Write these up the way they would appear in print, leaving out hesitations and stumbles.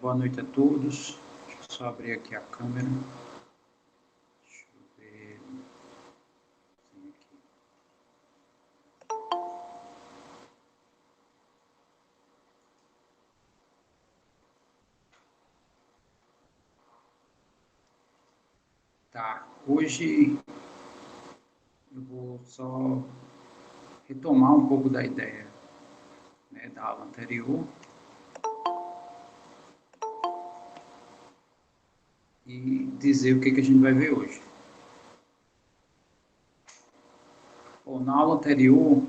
Boa noite a todos. Deixa eu só abrir aqui a câmera. Deixa eu ver. Tá, hoje eu vou só retomar um pouco da ideia, né, da aula anterior e dizer o que a gente vai ver hoje. Bom, na aula anterior,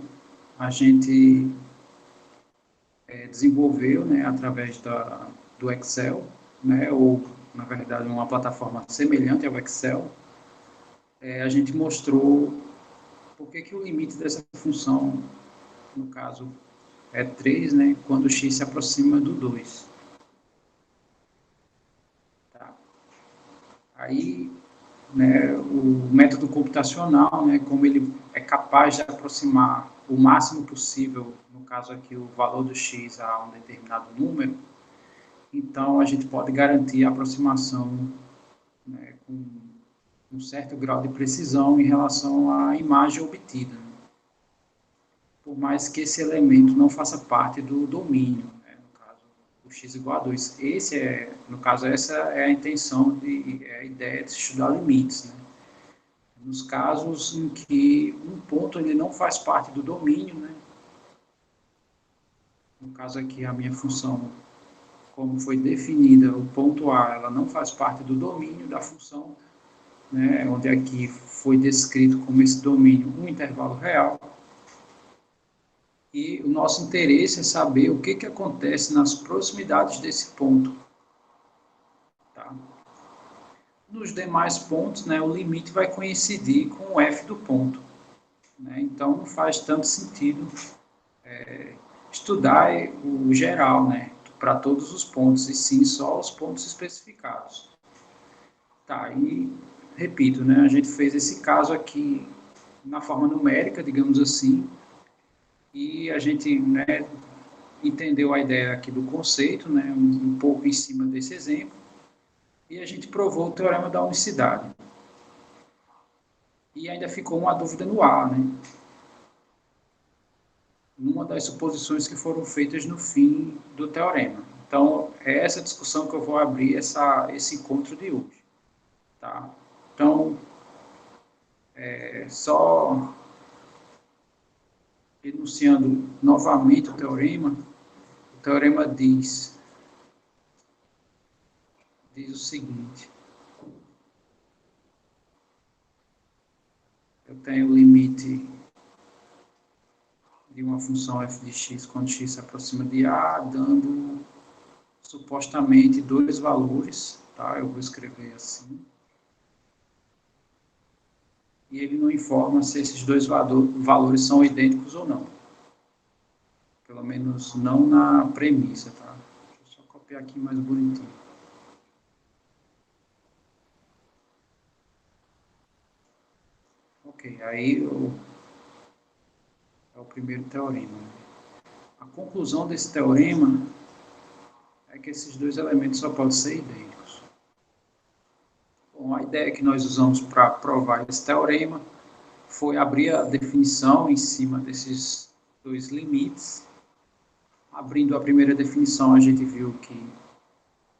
a gente desenvolveu, né, através do Excel, né, ou, na verdade, uma plataforma semelhante ao Excel, a gente mostrou por que o limite dessa função, no caso, é 3, né, quando x se aproxima do 2. Tá? Aí, né, o método computacional, né, como ele é capaz de aproximar o máximo possível, no caso aqui, o valor do x a um determinado número, então a gente pode garantir a aproximação, né, com um certo grau de precisão em relação à imagem obtida, né? Por mais que esse elemento não faça parte do domínio, né, no caso, o x igual a 2. No caso, essa é a intenção, a ideia de estudar limites, né? Nos casos em que um ponto ele não faz parte do domínio, né? No caso aqui, a minha função, como foi definida, o ponto A, ela não faz parte do domínio da função, né? Onde aqui foi descrito como esse domínio um intervalo real. E o nosso interesse é saber o que acontece nas proximidades desse ponto. Tá? Nos demais pontos, né, o limite vai coincidir com o f do ponto. Né? Então, não faz tanto sentido estudar o geral, né, para todos os pontos, e sim só os pontos especificados. Tá, e repito, né, a gente fez esse caso aqui na forma numérica, digamos assim, e a gente, né, entendeu a ideia aqui do conceito, né, um pouco em cima desse exemplo, e a gente provou o teorema da unicidade. E ainda ficou uma dúvida no ar, né? Numa das suposições que foram feitas no fim do teorema. Então, é essa discussão que eu vou abrir esse encontro de hoje. Tá? Então, só enunciando novamente o teorema diz o seguinte: eu tenho o limite de uma função f de x quando x se aproxima de a, dando supostamente dois valores, tá? Eu vou escrever assim. E ele não informa se esses dois valores são idênticos ou não. Pelo menos não na premissa, tá? Deixa eu só copiar aqui mais bonitinho. Ok, aí é o primeiro teorema. A conclusão desse teorema é que esses dois elementos só podem ser idênticos. Bom, a ideia que nós usamos para provar esse teorema foi abrir a definição em cima desses dois limites. Abrindo a primeira definição, a gente viu que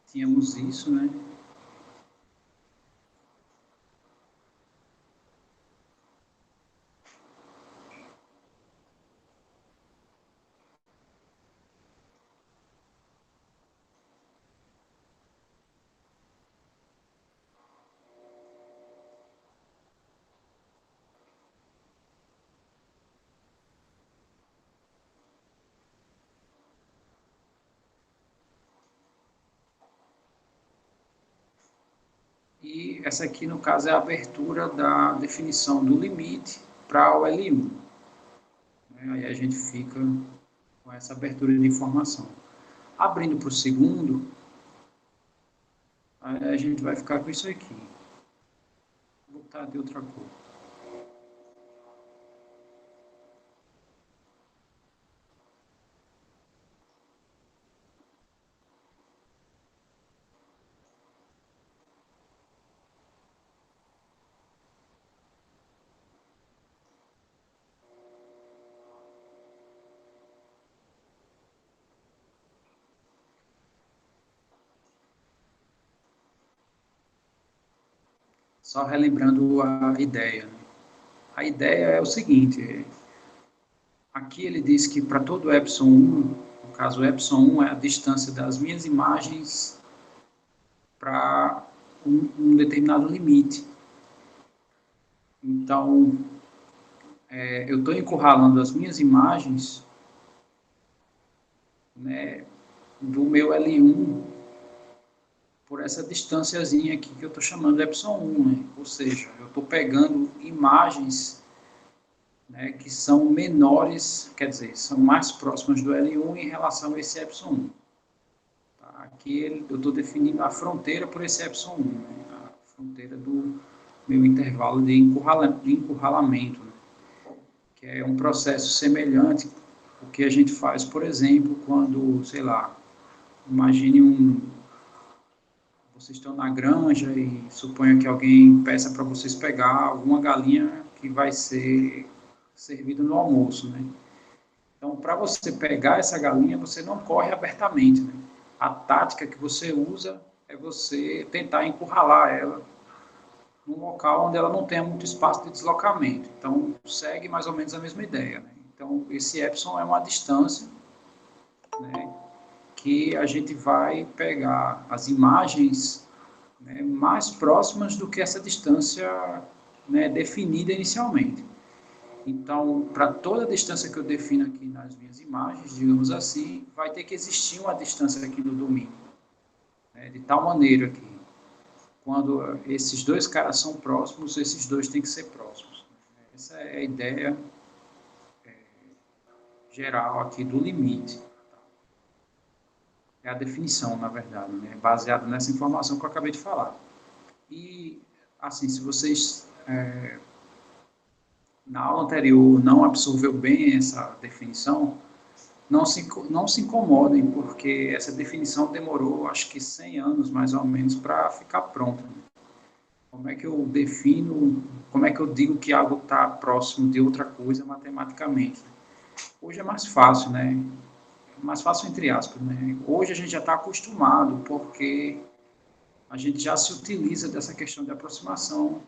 tínhamos isso, né? E essa aqui, no caso, é a abertura da definição do limite para o L1. Aí a gente fica com essa abertura de informação. Abrindo para o segundo, a gente vai ficar com isso aqui. Vou botar de outra cor. só relembrando a ideia, né? A ideia é o seguinte, aqui ele diz que para todo epsilon 1, no caso o epsilon 1 é a distância das minhas imagens para um determinado limite. Então, eu estou encurralando as minhas imagens, né, do meu L1 por essa distânciazinha aqui que eu estou chamando de epsilon 1, né? Ou seja, eu estou pegando imagens, né, que são menores, quer dizer, são mais próximas do L1 em relação a esse epsilon 1. Tá? Aqui eu estou definindo a fronteira por esse epsilon 1, né? A fronteira do meu intervalo de encurralamento, né? Que é um processo semelhante ao que a gente faz, por exemplo, quando, sei lá, imagine vocês estão na granja e suponha que alguém peça para vocês pegar alguma galinha que vai ser servida no almoço, né? Então, para você pegar essa galinha, você não corre abertamente, né? A tática que você usa é você tentar encurralar ela num local onde ela não tenha muito espaço de deslocamento. Então, segue mais ou menos a mesma ideia, né? Então, esse epsilon é uma distância, né, que a gente vai pegar as imagens, né, mais próximas do que essa distância, né, definida inicialmente. Então, para toda a distância que eu defino aqui nas minhas imagens, digamos assim, vai ter que existir uma distância aqui no domínio, né, de tal maneira que quando esses dois caras são próximos, esses dois têm que ser próximos. Essa é a ideia geral aqui do limite. É a definição, na verdade, né, baseada nessa informação que eu acabei de falar. E, assim, se vocês, na aula anterior, não absorveu bem essa definição, não se incomodem, porque essa definição demorou, acho que 100 anos, mais ou menos, para ficar pronta. Como é que eu defino, como é que eu digo que algo está próximo de outra coisa matematicamente? Hoje é mais fácil, né? Mais fácil entre aspas, né? Hoje a gente já está acostumado, porque a gente já se utiliza dessa questão de aproximação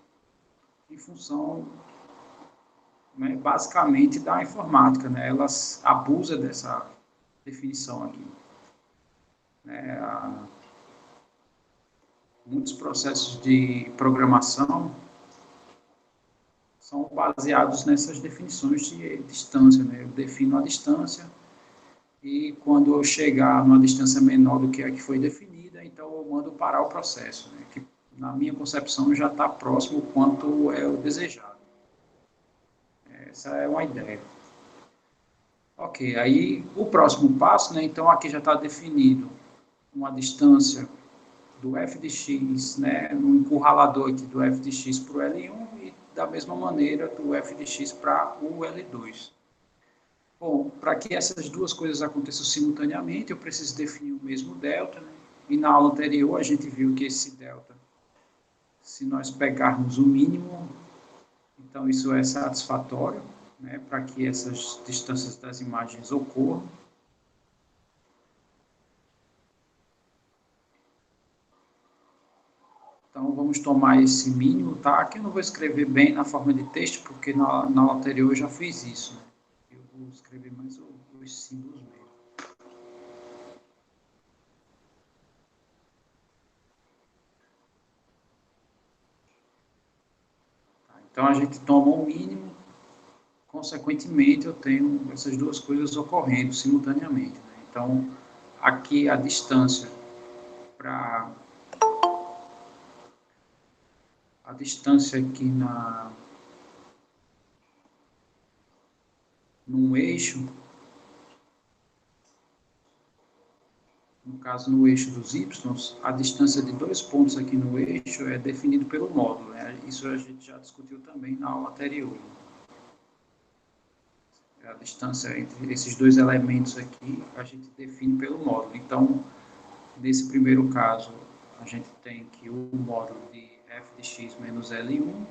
em função, né, basicamente da informática, né? Ela abusa dessa definição aqui. Né? Muitos processos de programação são baseados nessas definições de distância, né? Eu defino a distância e quando eu chegar numa distância menor do que a que foi definida, então eu mando parar o processo, né? Que na minha concepção já está próximo quanto é o desejado. Essa é uma ideia. Ok, aí o próximo passo, né? Então aqui já está definido uma distância do f de x, né, no encurralador aqui do f de x para o L1 e da mesma maneira do f de x para o L2. Bom, para que essas duas coisas aconteçam simultaneamente, eu preciso definir o mesmo delta, né? E na aula anterior a gente viu que esse delta, se nós pegarmos o mínimo, então isso é satisfatório, né, para que essas distâncias das imagens ocorram. Então, vamos tomar esse mínimo, tá? Aqui eu não vou escrever bem na forma de texto, porque na aula anterior eu já fiz isso, né? Eu vou escrever mais os símbolos mesmo. Tá? Então, a gente toma o mínimo, consequentemente, eu tenho essas duas coisas ocorrendo simultaneamente, né? Então, aqui a distância para... A distância aqui num eixo, no caso no eixo dos y, a distância de dois pontos aqui no eixo é definido pelo módulo, né? Isso a gente já discutiu também na aula anterior. A distância entre esses dois elementos aqui, a gente define pelo módulo. Então, nesse primeiro caso, a gente tem que o módulo de f de x menos L1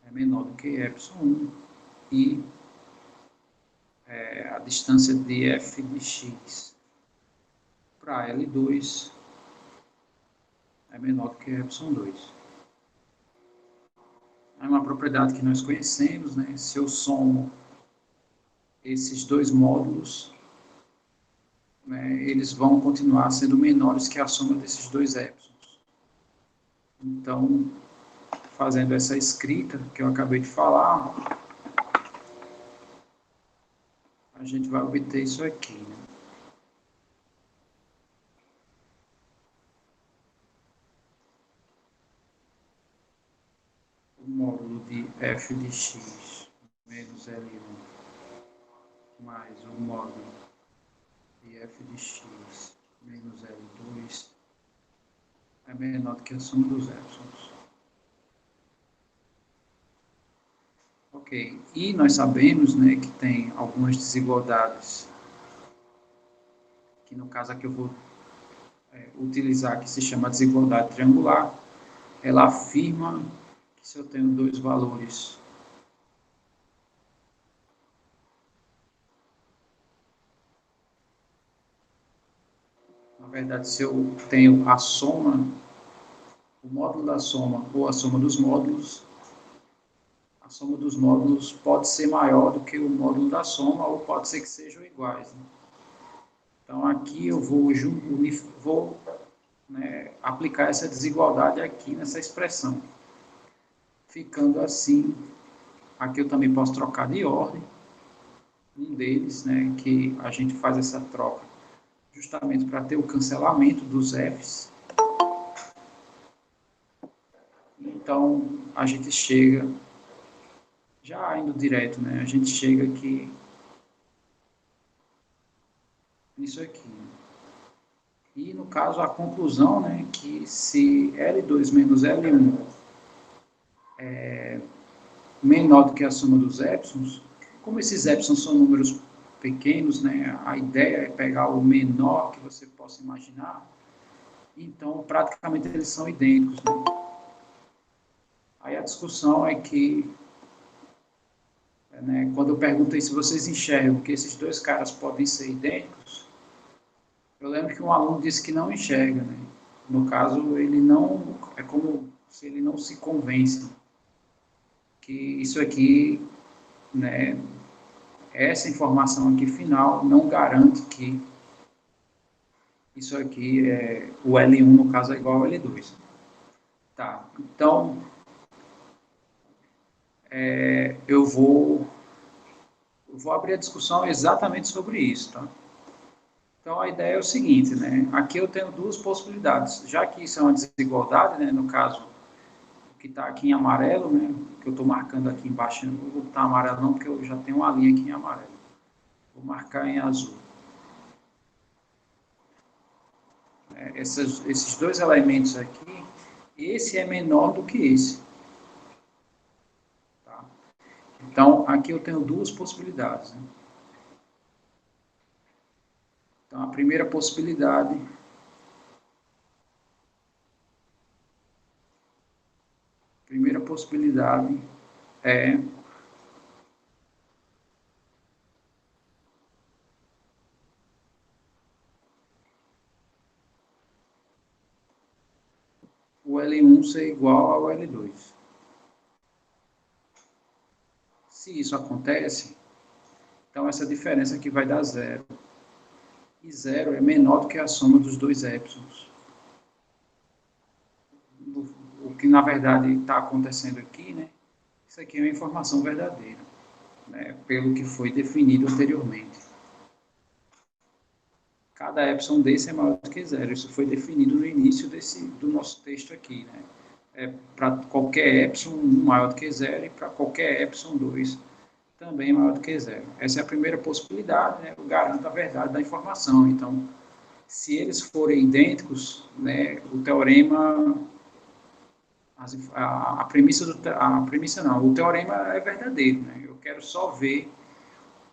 é menor do que epsilon 1 e a distância de f de x para L2 é menor do que epsilon 2. É uma propriedade que nós conhecemos, né? Se eu somo esses dois módulos, né, eles vão continuar sendo menores que a soma desses dois épsilons. Então, fazendo essa escrita que eu acabei de falar, a gente vai obter isso aqui, né? O módulo de f de x menos L1 mais o módulo de f de x menos L2 é menor do que a soma dos épsilons. Ok, e nós sabemos, né, que tem algumas desigualdades, que no caso aqui eu vou utilizar, que se chama desigualdade triangular. Ela afirma que se eu tenho dois valores na verdade, se eu tenho a soma, o módulo da soma ou a soma dos módulos pode ser maior do que o módulo da soma ou pode ser que sejam iguais. Né? Então, aqui eu vou né, aplicar essa desigualdade aqui nessa expressão. Ficando assim, aqui eu também posso trocar de ordem, um deles, né, que a gente faz essa troca justamente para ter o cancelamento dos Fs. Então, a gente chega, já indo direto, né, a gente chega aqui nisso aqui. E, no caso, a conclusão, né, que se L2 menos L1 é menor do que a soma dos épsilons, como esses épsilons são números pequenos, né, a ideia é pegar o menor que você possa imaginar, então, praticamente, eles são idênticos. Né? Aí a discussão é que, né, quando eu perguntei se vocês enxergam que esses dois caras podem ser idênticos, eu lembro que um aluno disse que não enxerga. Né? No caso, ele não, é como se ele não se convence que isso aqui, né, essa informação aqui final não garante que isso aqui é o L1, no caso, é igual ao L2. Tá, então, eu vou abrir a discussão exatamente sobre isso, tá? Então, a ideia é o seguinte, né? Aqui eu tenho duas possibilidades. Já que isso é uma desigualdade, né? No caso, o que está aqui em amarelo, né? Que eu estou marcando aqui embaixo, eu não vou botar amarelo não, porque eu já tenho uma linha aqui em amarelo. Vou marcar em azul. Esses dois elementos aqui, esse é menor do que esse. Tá? Então, aqui eu tenho duas possibilidades. Né? Então, a primeira possibilidade é o L1 ser igual ao L2. Se isso acontece, então essa diferença aqui vai dar zero. E zero é menor do que a soma dos dois épsilons. O que na verdade está acontecendo aqui, né? Isso aqui é uma informação verdadeira, né? Pelo que foi definido anteriormente. Cada epsilon desse é maior do que zero. Isso foi definido no início do nosso texto aqui, né? Para qualquer epsilon 1 maior do que zero e para qualquer epsilon 2 também maior do que zero. Essa é a primeira possibilidade, né? Eu garanto a verdade da informação. Então, se eles forem idênticos, né, o teorema, a premissa não, o teorema é verdadeiro. Né? Eu quero só ver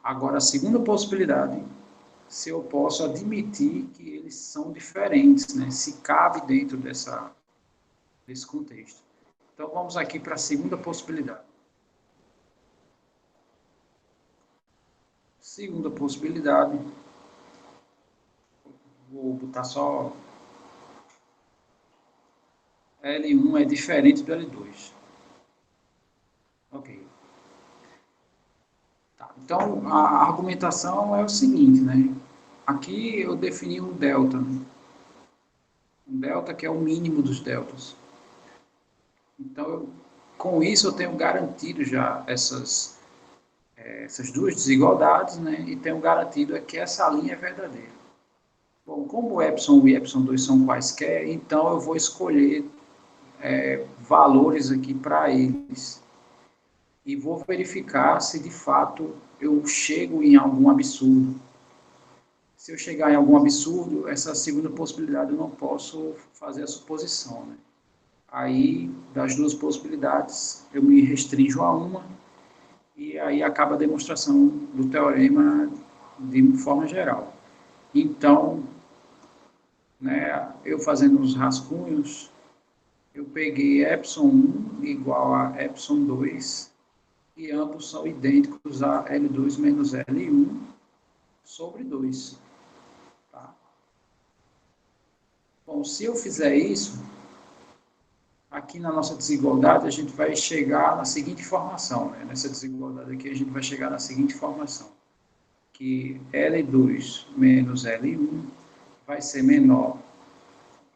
agora a segunda possibilidade, se eu posso admitir que eles são diferentes, né? Se cabe dentro desse contexto. Então, vamos aqui para a segunda possibilidade. Segunda possibilidade, vou botar só L1 é diferente do L2. Ok. Tá. Então, a argumentação é o seguinte, né? Aqui eu defini um delta, né? Um delta que é o mínimo dos deltas. Então, com isso eu tenho garantido já essas duas desigualdades, né? E tenho garantido que essa linha é verdadeira. Bom, como o epsilon e epsilon 2 são quaisquer, então eu vou escolher valores aqui para eles e vou verificar se de fato eu chego em algum absurdo. Se eu chegar em algum absurdo, essa segunda possibilidade eu não posso fazer a suposição, né? Aí, das duas possibilidades, eu me restringo a uma e aí acaba a demonstração do teorema de forma geral. Então, né, eu fazendo os rascunhos, eu peguei epsilon 1 igual a epsilon 2 e ambos são idênticos a L2 menos L1 sobre 2. Tá? Bom, se eu fizer isso, aqui na nossa desigualdade a gente vai chegar na seguinte informação, né? Nessa desigualdade aqui a gente vai chegar na seguinte informação, que L2 menos L1 vai ser menor.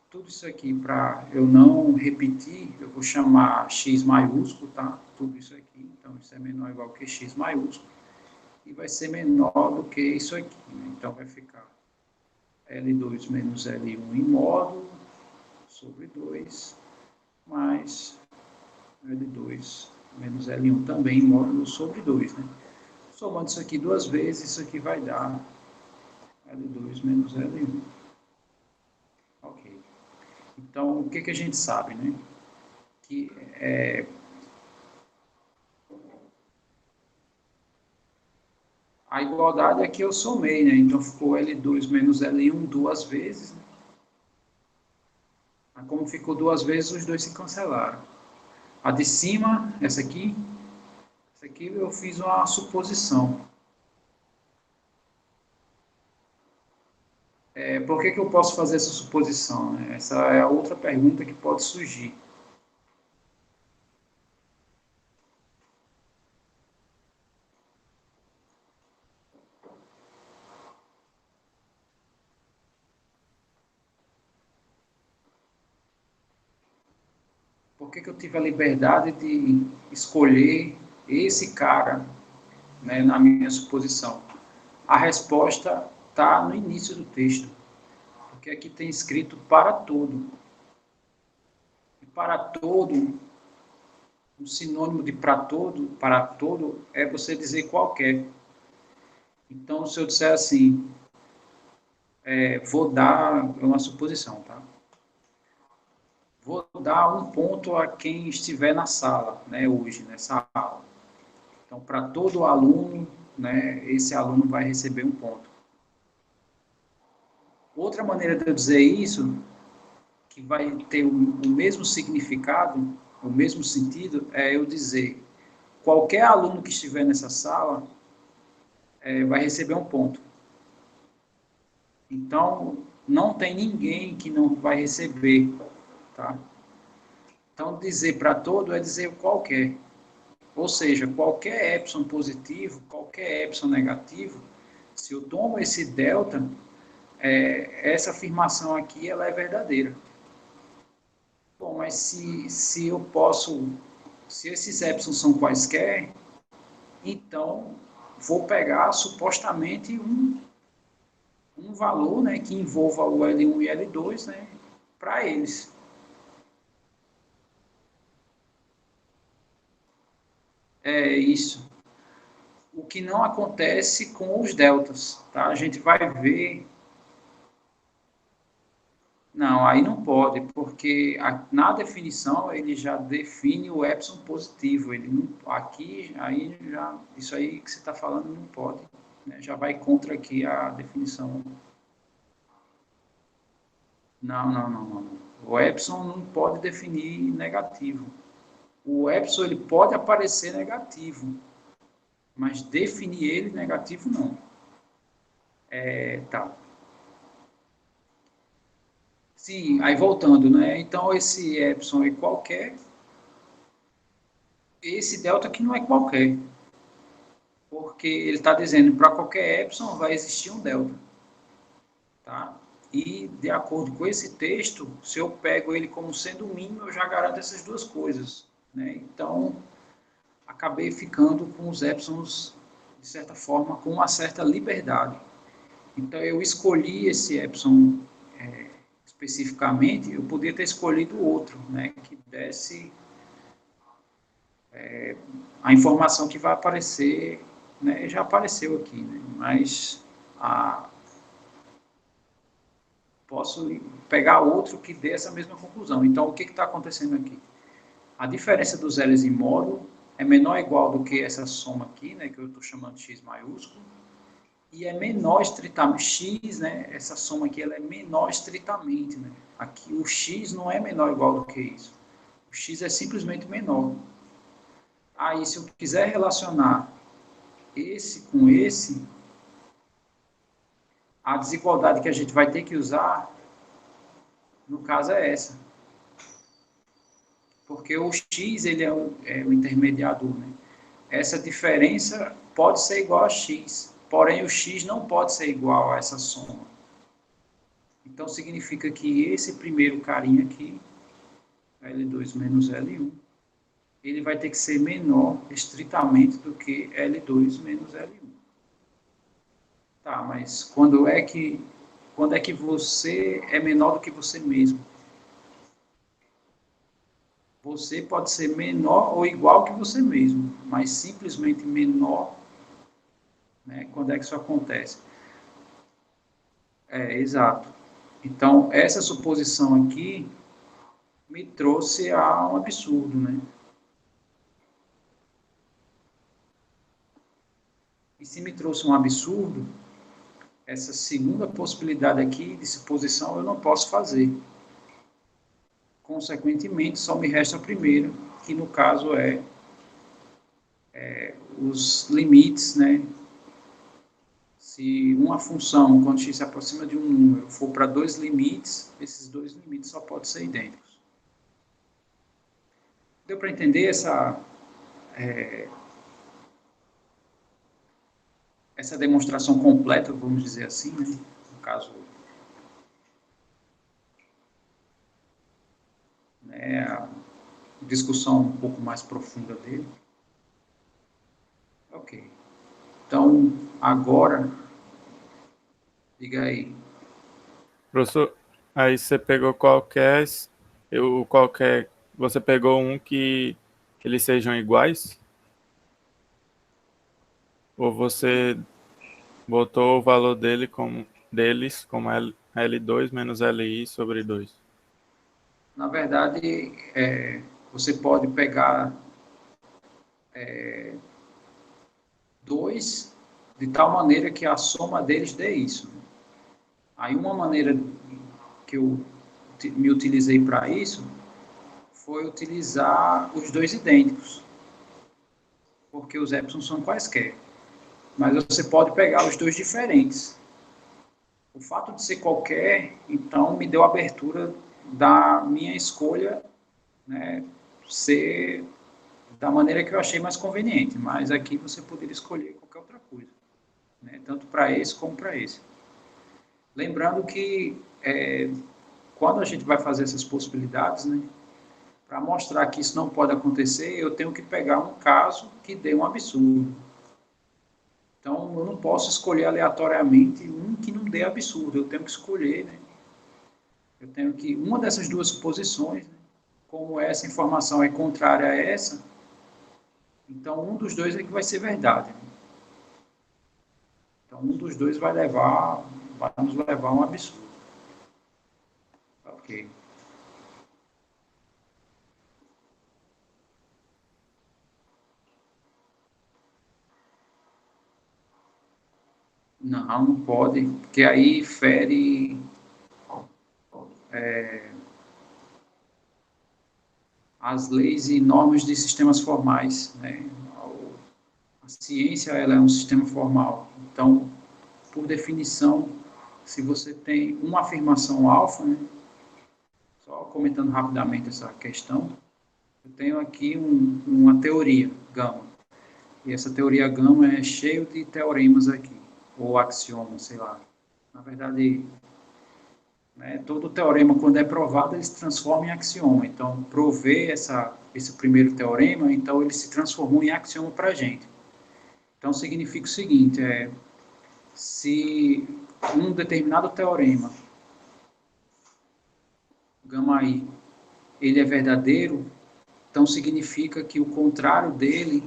Tudo isso aqui, para eu não repetir, eu vou chamar x maiúsculo, tá? Tudo isso aqui, então isso é menor ou igual que x maiúsculo, e vai ser menor do que isso aqui, né? Então vai ficar L2 menos L1 em módulo sobre 2, mais L2 menos L1 também em módulo sobre 2, né? Somando isso aqui duas vezes, isso aqui vai dar L2 menos L1. Ok. Então, o que a gente sabe, né? Que a igualdade é que eu somei, né? Então ficou L2 menos L1 duas vezes, né? Mas como ficou duas vezes, os dois se cancelaram. A de cima, essa aqui eu fiz uma suposição. Por que eu posso fazer essa suposição, né? Essa é a outra pergunta que pode surgir. Por que eu tive a liberdade de escolher esse cara, né, na minha suposição? A resposta está no início do texto, porque aqui tem escrito para todo. E para todo, um sinônimo de para todo é você dizer qualquer. Então, se eu disser assim, vou dar uma suposição, tá? Vou dar um ponto a quem estiver na sala, né, hoje, nessa aula. Então, para todo aluno, né, esse aluno vai receber um ponto. Outra maneira de eu dizer isso, que vai ter o mesmo significado, o mesmo sentido, é eu dizer qualquer aluno que estiver nessa sala vai receber um ponto. Então, não tem ninguém que não vai receber, tá? Então, dizer para todo é dizer qualquer. Ou seja, qualquer epsilon positivo, qualquer epsilon negativo, se eu tomo esse delta, essa afirmação aqui ela é verdadeira. Bom, mas se eu posso, se esses epsilon são quaisquer, então vou pegar supostamente um valor, né, que envolva o L1 e L2, né, para eles. É isso. O que não acontece com os deltas, tá? A gente vai ver. Não, aí não pode, porque na definição ele já define o epsilon positivo. Ele não, aqui, aí já, isso aí que você está falando não pode, né? Já vai contra aqui a definição. Não, não, não, não. O epsilon não pode definir negativo. O epsilon ele pode aparecer negativo, mas definir ele negativo não. Tá. Sim, aí voltando, né? Então esse epsilon é qualquer, esse delta aqui não é qualquer, porque ele está dizendo que para qualquer epsilon vai existir um delta. Tá? E, de acordo com esse texto, se eu pego ele como sendo o mínimo, eu já garanto essas duas coisas. Né? Então, acabei ficando com os epsilons, de certa forma, com uma certa liberdade. Então, eu escolhi esse epsilon especificamente, eu podia ter escolhido outro, né, que desse a informação que vai aparecer, né, já apareceu aqui, né, mas posso pegar outro que dê essa mesma conclusão. Então, o que está acontecendo aqui? A diferença dos L's em módulo é menor ou igual do que essa soma aqui, né, que eu estou chamando de x maiúsculo, e é menor estritamente, x, né, essa soma aqui, ela é menor estritamente, né, aqui o x não é menor ou igual do que isso, o x é simplesmente menor. Aí, se eu quiser relacionar esse com esse, a desigualdade que a gente vai ter que usar, no caso, é essa. Porque o x, ele é o intermediador, né? Essa diferença pode ser igual a x, porém o x não pode ser igual a essa soma. Então, significa que esse primeiro carinha aqui, L2 menos L1, ele vai ter que ser menor estritamente do que L2 menos L1. Tá, mas quando é que você é menor do que você mesmo? Você pode ser menor ou igual que você mesmo, mas simplesmente menor, né? Quando é que isso acontece? Exato. Então, essa suposição aqui me trouxe a um absurdo, né? E se me trouxe um absurdo, essa segunda possibilidade aqui de suposição eu não posso fazer. Consequentemente, só me resta a primeira, que no caso é os limites, né? Se uma função, quando x se aproxima de um número, for para dois limites, esses dois limites só podem ser idênticos. Deu para entender essa demonstração completa, vamos dizer assim, né? No caso, né, a discussão um pouco mais profunda dele. Ok. Então, agora, diga aí. Professor, aí você pegou você pegou um que eles sejam iguais? Ou você botou o valor deles como L2 menos LI sobre 2? Na verdade, você pode pegar dois de tal maneira que a soma deles dê isso. Aí uma maneira que eu me utilizei para isso foi utilizar os dois idênticos, porque os epsilon são quaisquer. Mas você pode pegar os dois diferentes. O fato de ser qualquer, então, me deu a abertura da minha escolha, né, ser da maneira que eu achei mais conveniente. Mas aqui você poderia escolher qualquer outra coisa, né, tanto para esse como para esse. Lembrando que quando a gente vai fazer essas possibilidades, né, para mostrar que isso não pode acontecer, eu tenho que pegar um caso que dê um absurdo. Então, eu não posso escolher aleatoriamente um que não dê absurdo. Eu tenho que escolher, né? Eu tenho que, uma dessas duas suposições, né, como essa informação é contrária a essa, então um dos dois é que vai ser verdade. Né? Então, um dos dois vai nos levar a um absurdo. Ok. Não pode, porque aí fere as leis e normas de sistemas formais, né? A ciência, ela é um sistema formal. Então, por definição, se você tem uma afirmação alfa, né? Só comentando rapidamente essa questão, Eu tenho aqui uma teoria gama. E essa teoria gama é cheio de teoremas aqui, ou axiomas, sei lá. Na verdade, né, todo teorema, quando é provado, ele se transforma em axioma. Então, prover esse primeiro teorema, então ele se transformou em axioma para a gente. Então, significa o seguinte, se um determinado teorema, gama I, ele é verdadeiro, então significa que o contrário dele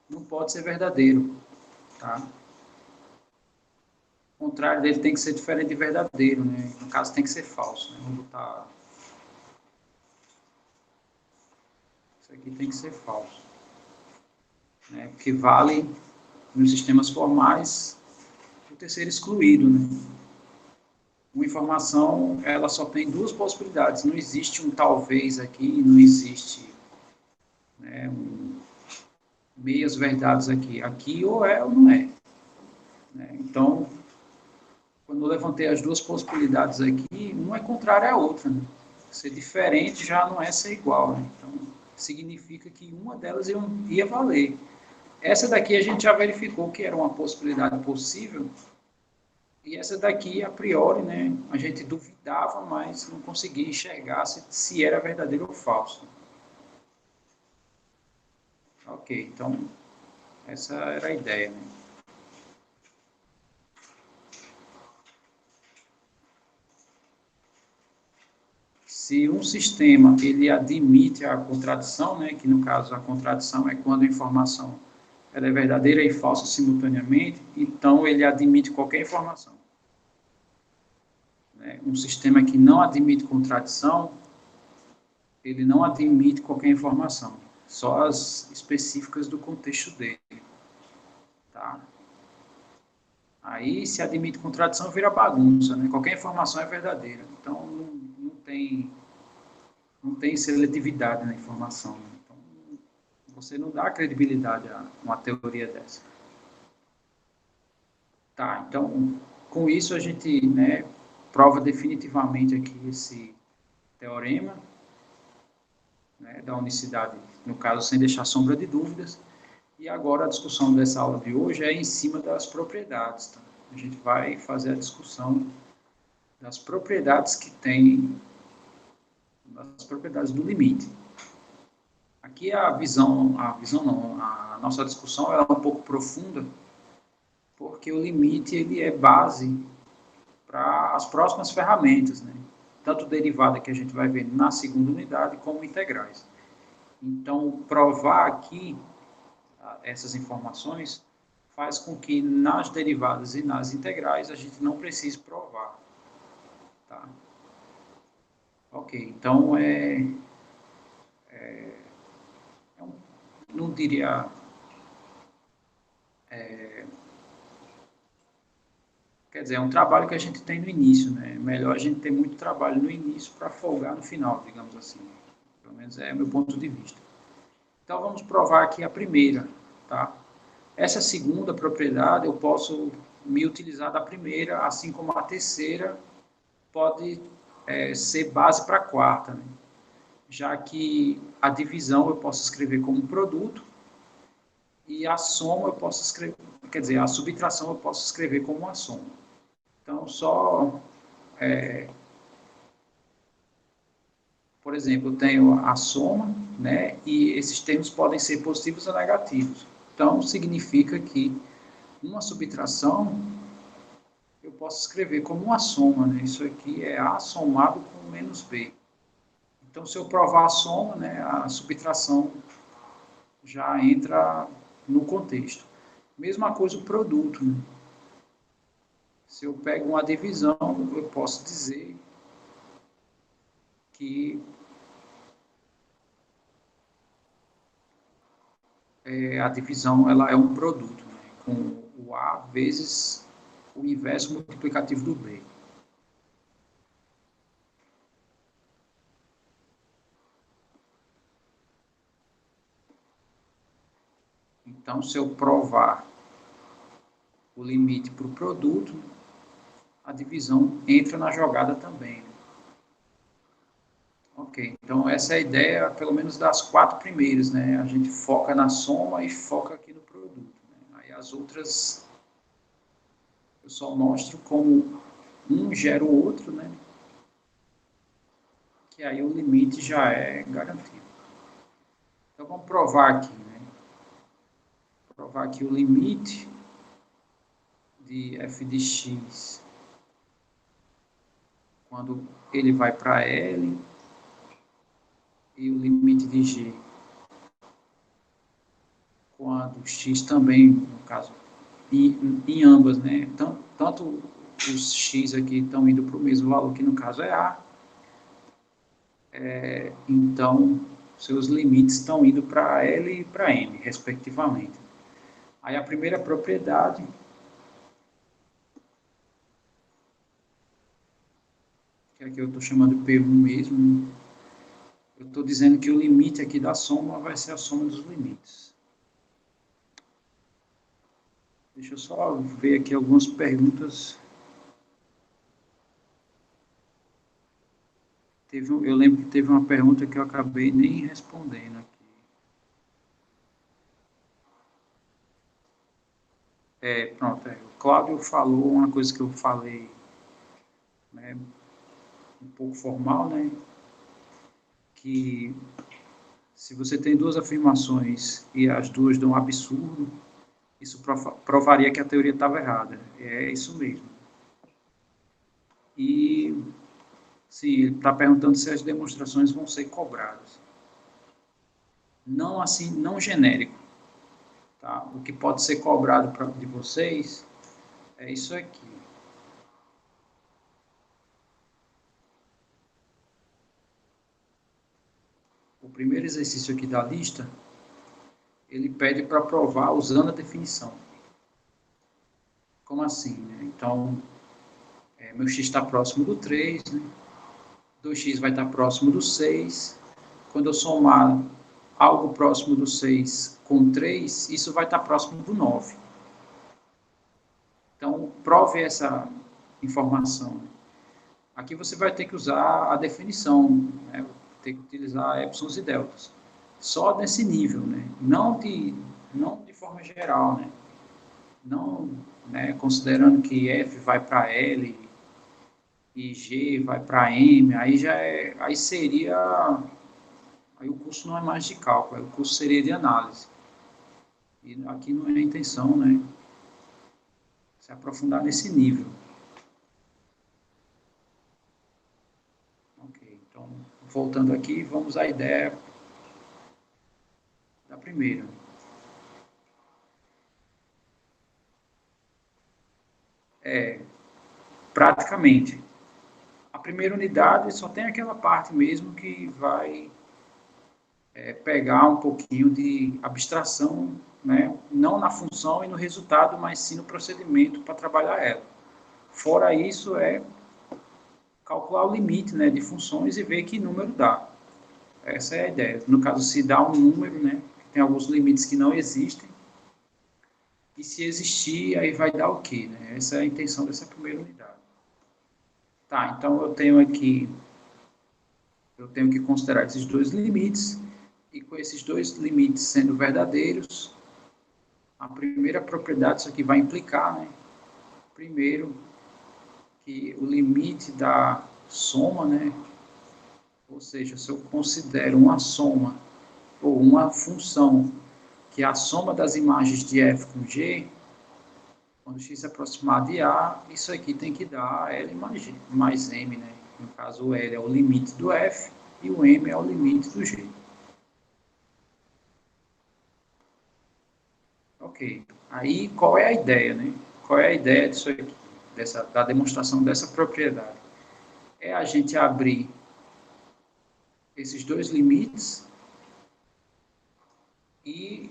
não pode ser verdadeiro, tá? O contrário dele tem que ser diferente de verdadeiro, né? No caso, tem que ser falso, né? Vou botar... Isso aqui tem que ser falso, né? Porque vale, nos sistemas formais, o terceiro excluído, né? Uma informação, ela só tem duas possibilidades. Não existe um talvez aqui, não existe, né, meias verdades aqui. Aqui ou é ou não é, né? Então, quando eu levantei as duas possibilidades aqui, uma é contrária à outra, né? Ser diferente já não é ser igual, né? Então, significa que uma delas ia valer. Essa daqui a gente já verificou que era uma possibilidade possível, e essa daqui, a priori, né, a gente duvidava, mas não conseguia enxergar se era verdadeiro ou falso. Ok, então, essa era a ideia, né? Se um sistema ele admite a contradição, né, que no caso a contradição é quando a informação ela é verdadeira e falsa simultaneamente, então ele admite qualquer informação. Né? Um sistema que não admite contradição, ele não admite qualquer informação, só as específicas do contexto dele. Tá? Aí, se admite contradição, vira bagunça, né? Qualquer informação é verdadeira. Então, não tem seletividade na informação. Então, você não dá credibilidade a uma teoria dessa. Tá, então, com isso a gente, né, prova definitivamente aqui esse teorema, né, da unicidade, no caso, sem deixar sombra de dúvidas. E agora a discussão dessa aula de hoje é em cima das propriedades. Tá? A gente vai fazer a discussão das propriedades que tem, das propriedades do limite. Aqui a visão não, a nossa discussão é um pouco profunda, porque o limite ele é base para as próximas ferramentas, né? Tanto derivada que a gente vai ver na segunda unidade, como integrais. Então, provar aqui essas informações faz com que nas derivadas e nas integrais a gente não precise provar. Tá? Ok, então não diria... Quer dizer, é um trabalho que a gente tem no início, né? É melhor a gente ter muito trabalho no início para folgar no final, digamos assim. Pelo menos é o meu ponto de vista. Então, vamos provar aqui a primeira, tá? Essa segunda propriedade, eu posso me utilizar da primeira, assim como a terceira pode ser base para a quarta, né? Já que a divisão eu posso escrever como produto e a soma eu posso escrever, quer dizer, a subtração eu posso escrever como uma soma. Então, por exemplo, eu tenho a soma, né, e esses termos podem ser positivos ou negativos. Então, significa que uma subtração eu posso escrever como uma soma, né? Isso aqui é A somado com menos B. Então, se eu provar a soma, né, a subtração já entra no contexto. Mesma coisa o produto, né? Se eu pego uma divisão, eu posso dizer que a divisão ela é um produto, né? Com o A vezes o inverso multiplicativo do B. Então, se eu provar o limite para o produto, a divisão entra na jogada também. Né? Ok. Ok, então essa é a ideia, pelo menos das 4 primeiras, né? A gente foca na soma e foca aqui no produto, né? Aí as outras eu só mostro como um gera o outro, né? Que aí o limite já é garantido. Então vamos provar aqui, né? Provar aqui o limite de f de x quando ele vai para L e o limite de g quando x também, no caso, em ambas, né? Tanto os x aqui estão indo para o mesmo valor, que no caso é A, então seus limites estão indo para L e para M, respectivamente. Aí a primeira propriedade, que aqui eu estou chamando de P1 mesmo, eu estou dizendo que o limite aqui da soma vai ser a soma dos limites. Deixa eu só ver aqui algumas perguntas. Eu lembro que teve uma pergunta que eu acabei nem respondendo aqui. Pronto, o Cláudio falou uma coisa que eu falei, né, um pouco formal, né, que se você tem duas afirmações e as duas dão um absurdo, isso provaria que a teoria estava errada. É isso mesmo. E, sim, ele está perguntando se as demonstrações vão ser cobradas. Não assim, não genérico. Tá? O que pode ser cobrado de vocês é isso aqui. O primeiro exercício aqui da lista, ele pede para provar usando a definição. Como assim? Né? Então, meu x está próximo do 3, né? 2x vai estar próximo do 6. Quando eu somar algo próximo do 6 com 3, isso vai estar próximo do 9. Então, prove essa informação. Aqui você vai ter que usar a definição, né? Ter que utilizar epsilons e deltas. Só nesse nível, né? Não de forma geral, né? Não, né, considerando que F vai para L e G vai para M, aí seria, aí o curso não é mais de cálculo, aí o curso seria de análise. E aqui não é a intenção, né, se aprofundar nesse nível. Ok, então, voltando aqui, vamos à ideia da primeira. Praticamente. A primeira unidade só tem aquela parte mesmo que vai pegar um pouquinho de abstração, né? Não na função e no resultado, mas sim no procedimento para trabalhar ela. Fora isso, é calcular o limite, né, de funções e ver que número dá. Essa é a ideia. No caso, se dá um número, né, tem alguns limites que não existem, e se existir, aí vai dar o quê? Né? Essa é a intenção dessa primeira unidade. Tá, então eu tenho que considerar esses dois limites, e com esses dois limites sendo verdadeiros, a primeira propriedade isso aqui vai implicar, né? Primeiro, que o limite da soma, né? Ou seja, se eu considero uma soma ou uma função que é a soma das imagens de f com g, quando x se aproximar de a, isso aqui tem que dar L mais m, né? No caso, o L é o limite do f e o m é o limite do g. Ok. Aí, qual é a ideia, né? Qual é a ideia disso aqui, da demonstração dessa propriedade? É a gente abrir esses dois limites e,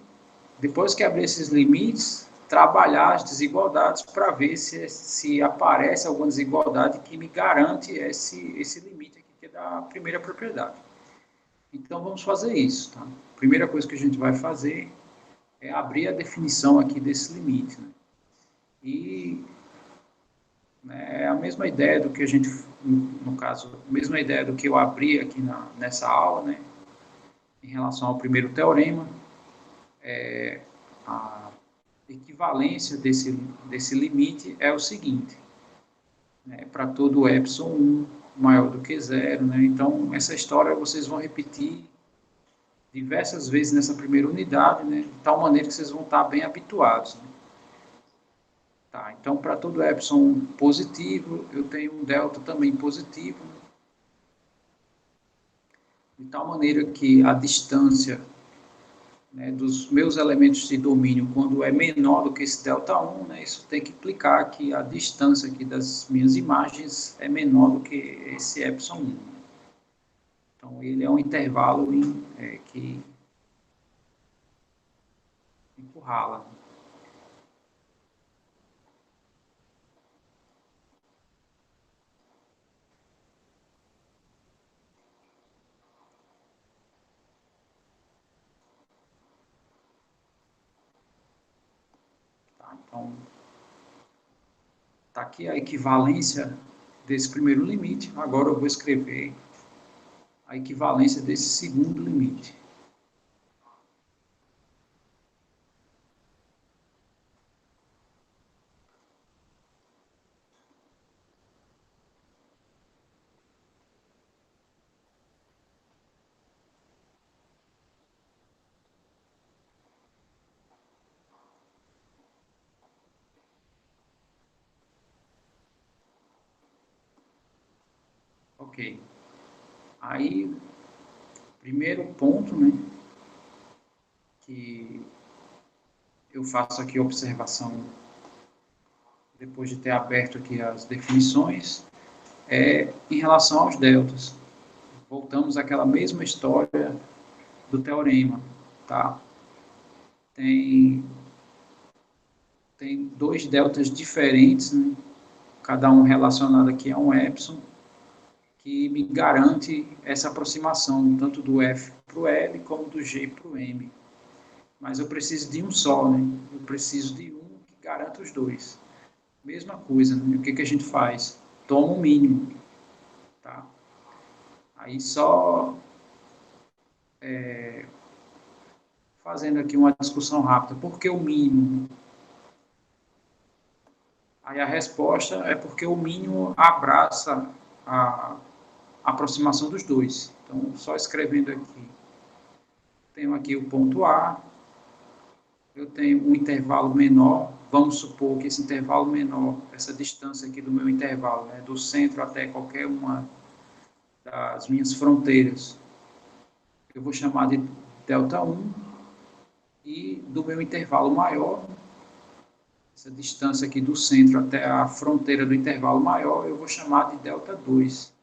depois que abrir esses limites, trabalhar as desigualdades para ver se aparece alguma desigualdade que me garante esse limite aqui, que é da primeira propriedade. Então, vamos fazer isso, tá? A primeira coisa que a gente vai fazer é abrir a definição aqui desse limite, né? E né? É a mesma ideia do que a gente, no caso, a mesma ideia do que eu abri aqui nessa aula, né? Em relação ao primeiro teorema, a equivalência desse limite é o seguinte, né? Para todo epsilon 1 maior do que zero, né? Então, essa história vocês vão repetir diversas vezes nessa primeira unidade, né? De tal maneira que vocês vão estar bem habituados, né? Tá, então, para todo epsilon positivo, eu tenho um delta também positivo, né? De tal maneira que a distância, né, dos meus elementos de domínio, quando é menor do que esse delta 1, né, isso tem que implicar que a distância aqui das minhas imagens é menor do que esse epsilon 1. Então, ele é um intervalo que encurrala. Tá? Então, está aqui a equivalência desse primeiro limite. Agora eu vou escrever a equivalência desse segundo limite. Ok. Aí, primeiro ponto, né, que eu faço aqui a observação, depois de ter aberto aqui as definições, é em relação aos deltas. Voltamos àquela mesma história do teorema, tá? Tem dois deltas diferentes, né? Cada um relacionado aqui a um epsilon, que me garante essa aproximação, tanto do F para o L, como do G para o M. Mas eu preciso de um só, né? Eu preciso de um que garanta os dois. Mesma coisa, né? O que, que a gente faz? Toma o mínimo, tá? Aí só fazendo aqui uma discussão rápida. Por que o mínimo? Aí a resposta é porque o mínimo abraça a aproximação dos dois. Então, só escrevendo aqui, tenho aqui o ponto A, eu tenho um intervalo menor, vamos supor que esse intervalo menor, essa distância aqui do meu intervalo, né, do centro até qualquer uma das minhas fronteiras, eu vou chamar de delta 1, e do meu intervalo maior, essa distância aqui do centro até a fronteira do intervalo maior, eu vou chamar de delta 2.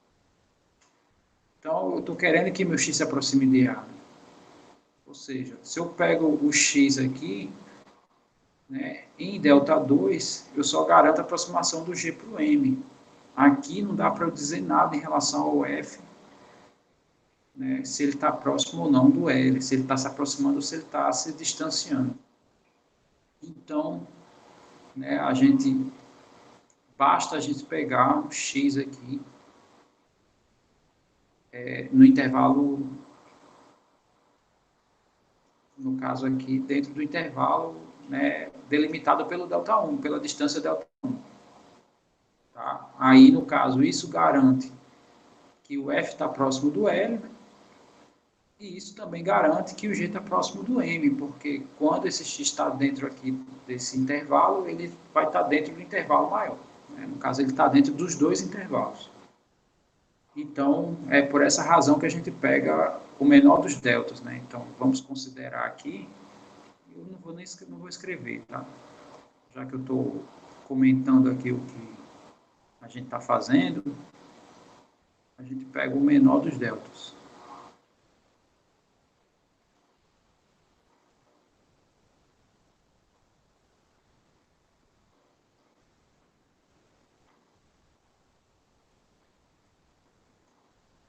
Então, eu estou querendo que meu x se aproxime de A. Ou seja, se eu pego o x aqui, né, em delta 2, eu só garanto a aproximação do g para o m. Aqui não dá para eu dizer nada em relação ao f, né, se ele está próximo ou não do L, se ele está se aproximando ou se ele está se distanciando. Então, né, basta a gente pegar um x aqui, no intervalo, no caso aqui, dentro do intervalo, né, delimitado pelo delta 1, pela distância delta 1. Tá? Aí, no caso, isso garante que o F está próximo do L, né? E isso também garante que o G está próximo do M, porque quando esse X está dentro aqui desse intervalo, ele vai estar dentro do intervalo maior. Né? No caso, ele está dentro dos dois intervalos. Então, é por essa razão que a gente pega o menor dos deltas. Né? Então, vamos considerar aqui, eu não vou escrever, tá? Já que eu estou comentando aqui o que a gente está fazendo, a gente pega o menor dos deltas.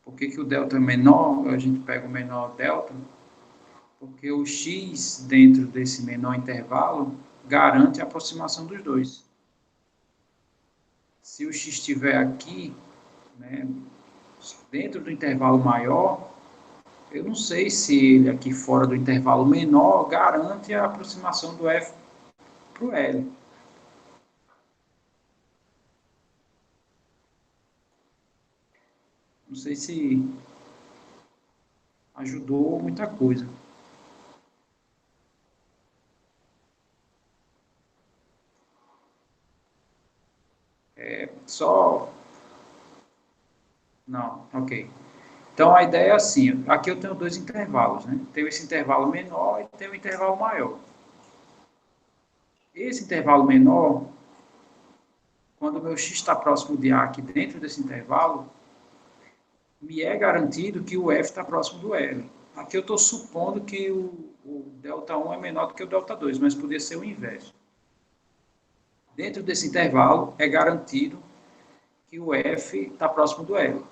Por que o delta é menor? A gente pega o menor delta, porque o x dentro desse menor intervalo garante a aproximação dos dois. Se o x estiver aqui, né, dentro do intervalo maior, eu não sei se ele aqui fora do intervalo menor garante a aproximação do f para o L. Não sei se ajudou muita coisa. Só... Não, ok. Então, a ideia é assim, aqui eu tenho dois intervalos, né? Tenho esse intervalo menor e tenho o intervalo maior. Esse intervalo menor, quando o meu x está próximo de A aqui dentro desse intervalo, me é garantido que o f está próximo do L. Aqui eu estou supondo que o ΔI é menor do que o ΔI, mas poderia ser o inverso. Dentro desse intervalo, é garantido que o f está próximo do L.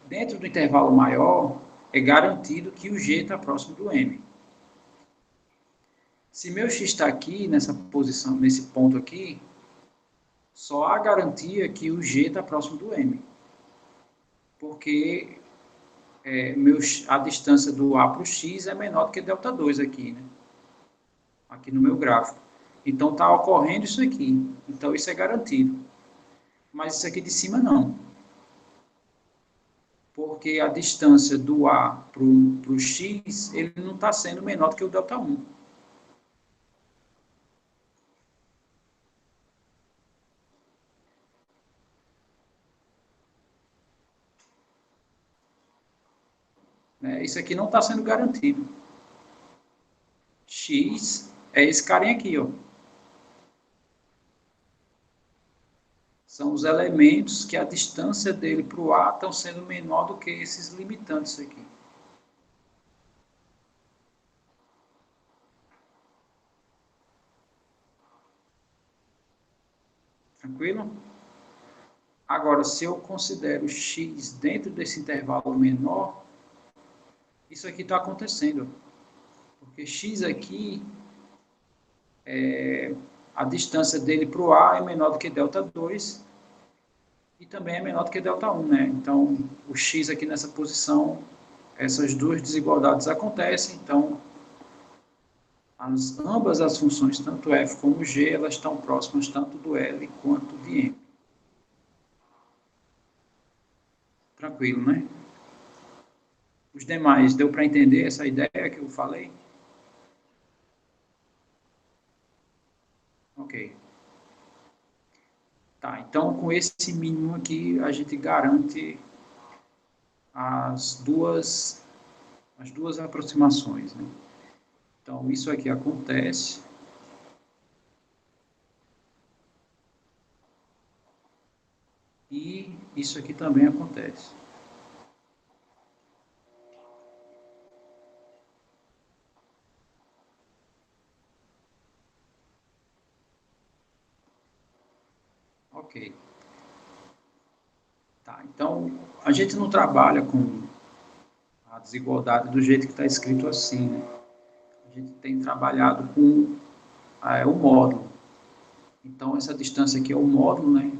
Dentro do intervalo maior, é garantido que o g está próximo do m. Se meu x está aqui, nessa posição, nesse ponto aqui, só há garantia que o g está próximo do m. Porque a distância do A para o X é menor do que ΔI aqui, né? Aqui no meu gráfico. Então, está ocorrendo isso aqui. Então, isso é garantido. Mas isso aqui de cima, não. Porque a distância do A para o X, ele não está sendo menor do que o ΔI. Isso aqui não está sendo garantido. X é esse carinha aqui, ó. São os elementos que a distância dele para o A estão sendo menor do que esses limitantes aqui. Tranquilo? Agora, se eu considero x dentro desse intervalo menor, isso aqui está acontecendo. Porque x aqui, a distância dele para o A é menor do que ΔI e também é menor do que ΔI, né? Então, o x aqui nessa posição, essas duas desigualdades acontecem, então ambas as funções, tanto f como g, elas estão próximas tanto do L quanto de m. Tranquilo, né? Os demais, deu para entender essa ideia que eu falei? Ok. Tá, então com esse mínimo aqui, a gente garante as duas aproximações, né? Então, isso aqui acontece. E isso aqui também acontece. Ok. Tá, então, a gente não trabalha com a desigualdade do jeito que está escrito assim, né? A gente tem trabalhado com o módulo. Então, essa distância aqui é o módulo, né?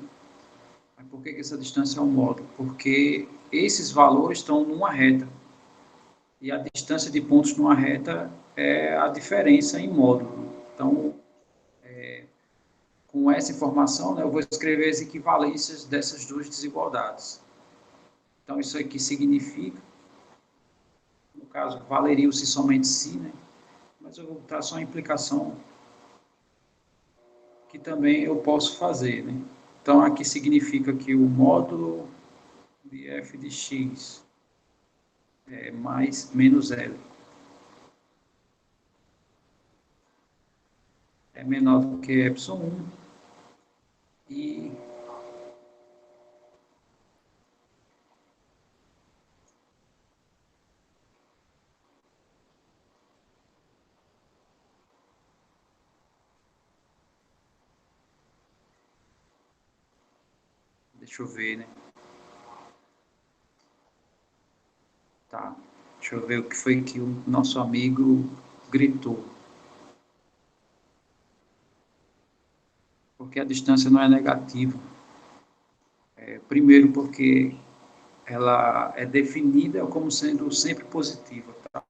Mas por que essa distância é o módulo? Porque esses valores estão numa reta. E a distância de pontos numa reta é a diferença em módulo. Então, com essa informação, né, eu vou escrever as equivalências dessas duas desigualdades. Então, isso aqui significa, no caso, valeria se somente se, né? Mas eu vou botar só a implicação que também eu posso fazer, né? Então, aqui significa que o módulo de f de x é mais menos L é menor do que ε1 e deixa eu ver, né? Tá. Deixa eu ver o que foi que o nosso amigo gritou. Porque a distância não é negativa. Primeiro porque ela é definida como sendo sempre positiva. Tá?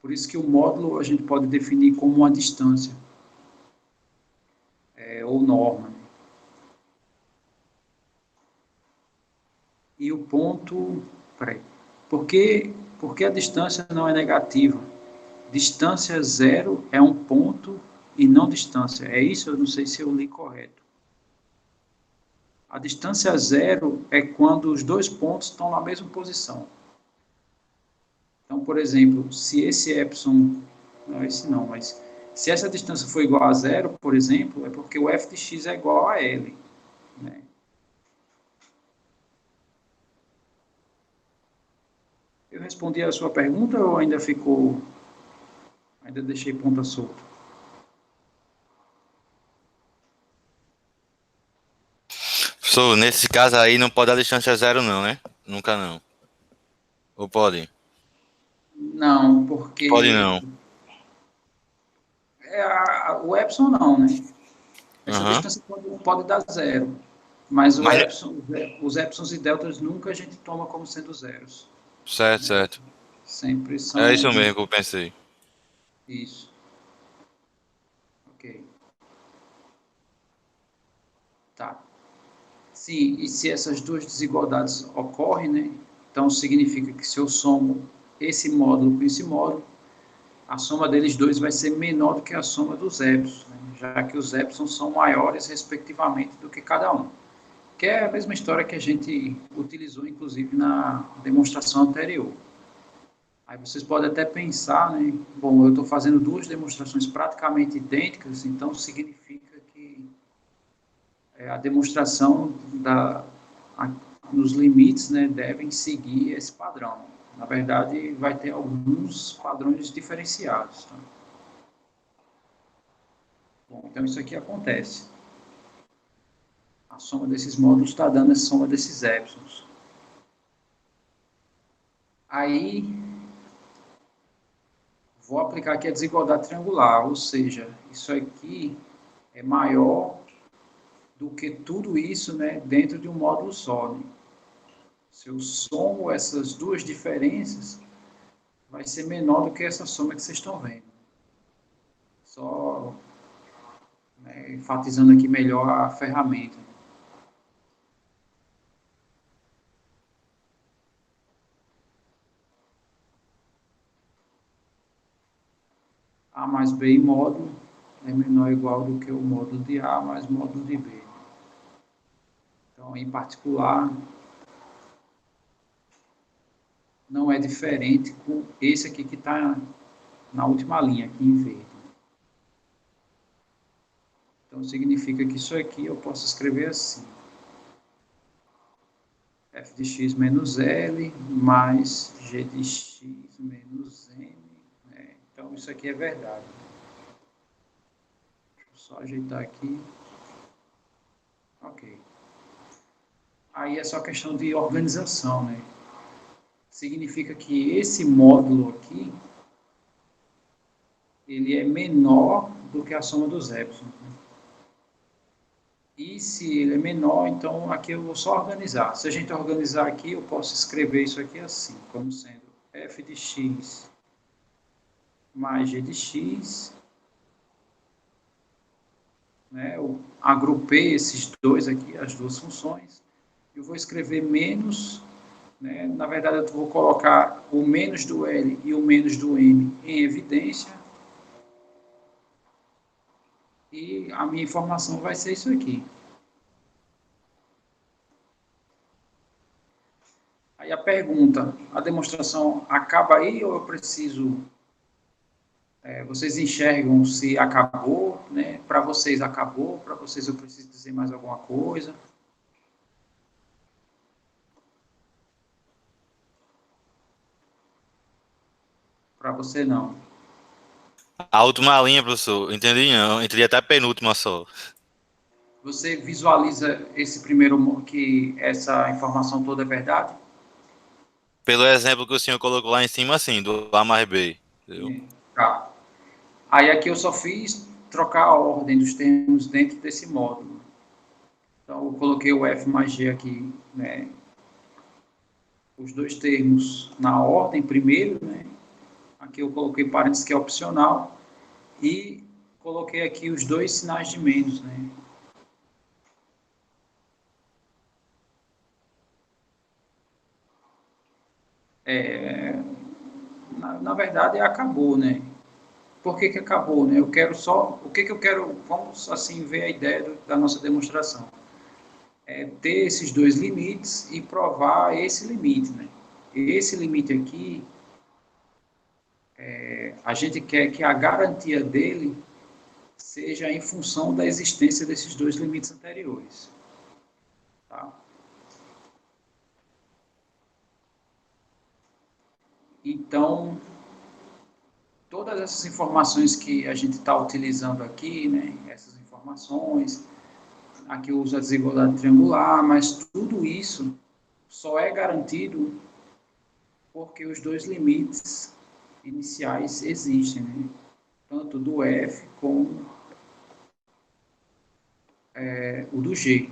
Por isso que o módulo a gente pode definir como uma distância, ou norma. E o ponto... Peraí. Por que a distância não é negativa? Distância zero é um ponto e não distância. É isso? Eu não sei se eu li correto. A distância zero é quando os dois pontos estão na mesma posição. Então, por exemplo, se esse epsilon... Não, esse não, mas... Se essa distância for igual a zero, por exemplo, é porque o f de x é igual a L. Né? Eu respondi a sua pergunta ou ainda ficou... Ainda deixei ponta solta? Professor, nesse caso aí não pode dar distância zero não, né? Nunca não. Ou pode? Não, Pode porque não. o epsilon não, né? Essa Uhum. distância pode dar zero, mas o Mas, epsilon, os epsilons e deltas nunca a gente toma como sendo zeros. certo, Né? certo. Sempre É são... isso mesmo que eu pensei. Isso. Ok. Tá. Sim, e se essas duas desigualdades ocorrem, né? Então significa que se eu somo esse módulo com esse módulo, a soma deles dois vai ser menor do que a soma dos epsilons, né? Já que os epsilons são maiores, respectivamente, do que cada um. Que é a mesma história que a gente utilizou, inclusive, na demonstração anterior. Aí vocês podem até pensar, né? Bom, eu estou fazendo duas demonstrações praticamente idênticas, então significa que a demonstração nos limites, né, devem seguir esse padrão. Na verdade, vai ter alguns padrões diferenciados. Tá? Bom, então isso aqui acontece. A soma desses módulos está dando a soma desses épsilons. Aí, vou aplicar aqui a desigualdade triangular, ou seja, isso aqui é maior do que tudo isso, né, dentro de um módulo só. Né? Se eu somo essas duas diferenças, vai ser menor do que essa soma que vocês estão vendo. Só, né, enfatizando aqui melhor a ferramenta. A mais B em módulo é menor ou igual do que o módulo de A mais módulo de B. Então, em particular, não é diferente com esse aqui que está na última linha, aqui em verde. Então, significa que isso aqui eu posso escrever assim. F de x menos L mais G de x menos M. Né? Então, isso aqui é verdade. Deixa eu só ajeitar aqui. Ok. Aí é só questão de organização, né? Significa que esse módulo aqui, ele é menor do que a soma dos epsilon. Né? E se ele é menor, então aqui eu vou só organizar. Se a gente organizar aqui, eu posso escrever isso aqui assim, como sendo f de x mais g de x. Né? Eu agrupei esses dois aqui, as duas funções. Eu vou escrever menos, né? Na verdade eu vou colocar o menos do L e o menos do M em evidência. E a minha informação vai ser isso aqui. Aí a pergunta, a demonstração acaba aí ou eu preciso... vocês enxergam se acabou, né? Para vocês acabou, para vocês eu preciso dizer mais alguma coisa? Para você não. A última linha, professor, entendi não. Entendi até a penúltima só. Você visualiza esse primeiro, que essa informação toda é verdade? Pelo exemplo que o senhor colocou lá em cima, assim, do A mais B. Entendeu? Tá. Aí aqui eu só fiz trocar a ordem dos termos dentro desse módulo. Então, eu coloquei o F mais G aqui, né, os dois termos na ordem primeiro, né, aqui eu coloquei parênteses que é opcional, e coloquei aqui os dois sinais de menos, né. Na verdade, acabou, né. Por que acabou, né? Eu quero só, o que eu quero, vamos assim ver a ideia da nossa demonstração. É ter esses dois limites e provar esse limite, né? Esse limite aqui, a gente quer que a garantia dele seja em função da existência desses dois limites anteriores. Tá? Então, todas essas informações que a gente está utilizando aqui, né, essas informações, aqui eu uso a desigualdade triangular, mas tudo isso só é garantido porque os dois limites iniciais existem, né? Tanto do F como o do G.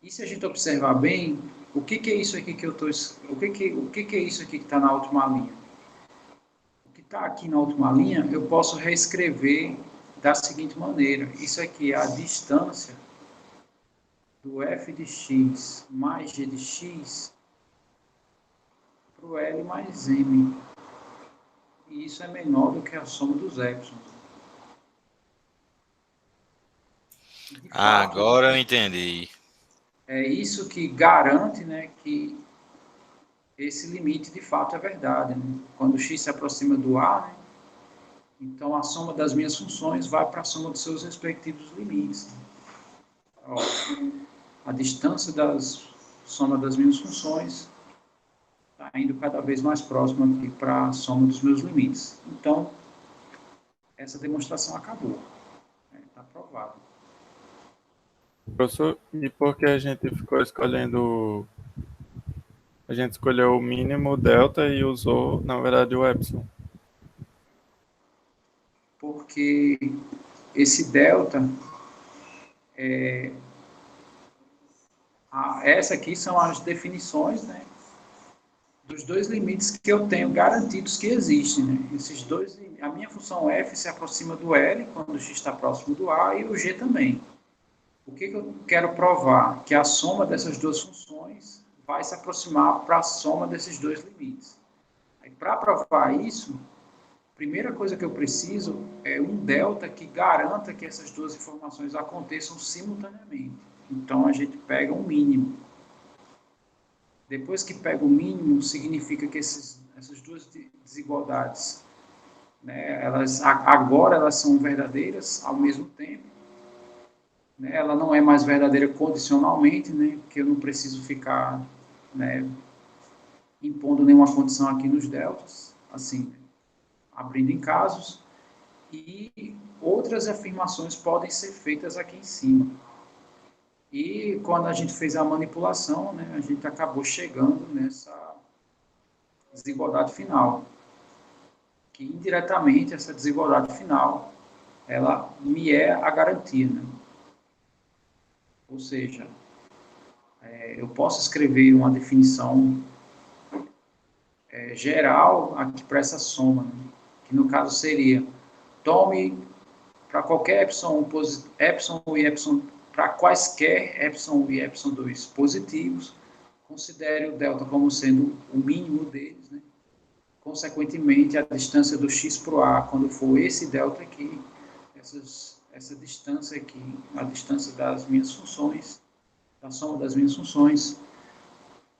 E se a gente observar bem, o que é isso aqui que eu estou... O que é isso aqui que está na última linha? O que está aqui na última linha, eu posso reescrever da seguinte maneira. Isso aqui é a distância do F de x mais G de x para o L mais M. E isso é menor do que a soma dos épsilons. De fato, Agora eu entendi. é isso que garante, né, que esse limite de fato é verdade. Né? Quando x se aproxima do A, né, então a soma das minhas funções vai para a soma dos seus respectivos limites. Ó, a distância da soma das minhas funções está indo cada vez mais próximo aqui para a soma dos meus limites. Então, essa demonstração acabou. Está provado. Professor, e por que a gente ficou escolhendo... A gente escolheu o mínimo, o delta, e usou, na verdade, o epsilon? Porque esse delta, essa aqui são as definições, né, dos dois limites que eu tenho garantidos que existem. Né? Esses dois, a minha função f se aproxima do L quando o x está próximo do A e o g também. O que eu quero provar? Que a soma dessas duas funções vai se aproximar para a soma desses dois limites. Para provar isso, a primeira coisa que eu preciso é um delta que garanta que essas duas informações aconteçam simultaneamente. Então, a gente pega um mínimo. Depois que pega o mínimo, significa que essas duas desigualdades, né, agora elas são verdadeiras ao mesmo tempo. Né, ela não é mais verdadeira condicionalmente, né, porque eu não preciso ficar, né, impondo nenhuma condição aqui nos deltas, assim, abrindo em casos. E outras afirmações podem ser feitas aqui em cima. E quando a gente fez a manipulação, né, a gente acabou chegando nessa desigualdade final, que indiretamente essa desigualdade final, ela me é a garantia, né? Ou seja, eu posso escrever uma definição geral aqui para essa soma, né? Que no caso seria, tome para qualquer epsilon e epsilon, para quaisquer epsilon e epsilon 2 positivos, considere o delta como sendo o mínimo deles, né? Consequentemente, a distância do x para o A, quando for esse delta aqui, essa distância aqui, a distância das minhas funções, da soma das minhas funções,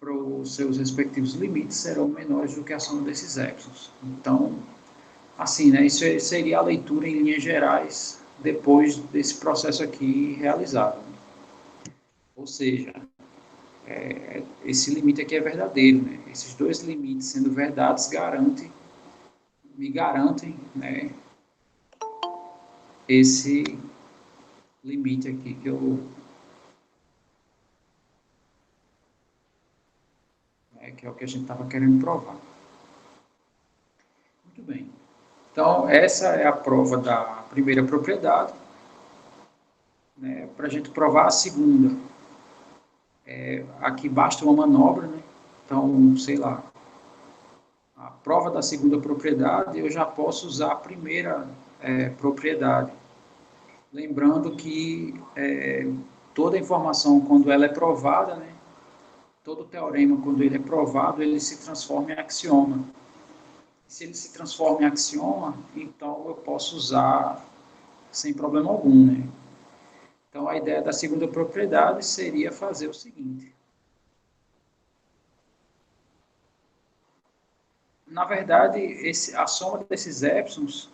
para os seus respectivos limites, serão menores do que a soma desses épsilons. Então, assim, né, isso seria a leitura em linhas gerais, depois desse processo aqui realizado. Ou seja, esse limite aqui é verdadeiro, né? Esses dois limites sendo verdades me garantem, né, esse limite aqui que é o que a gente estava querendo provar. Muito bem. Então, essa é a prova da primeira propriedade. né, para a gente provar a segunda. Aqui basta uma manobra, né? Então, sei lá, a prova da segunda propriedade, eu já posso usar a primeira propriedade. Lembrando que toda informação, quando ela é provada, né, todo teorema, quando ele é provado, ele se transforma em axioma. Se ele se transforma em axioma, então eu posso usar sem problema algum, né? Então, a ideia da segunda propriedade seria fazer o seguinte. Na verdade, a soma desses épsilons,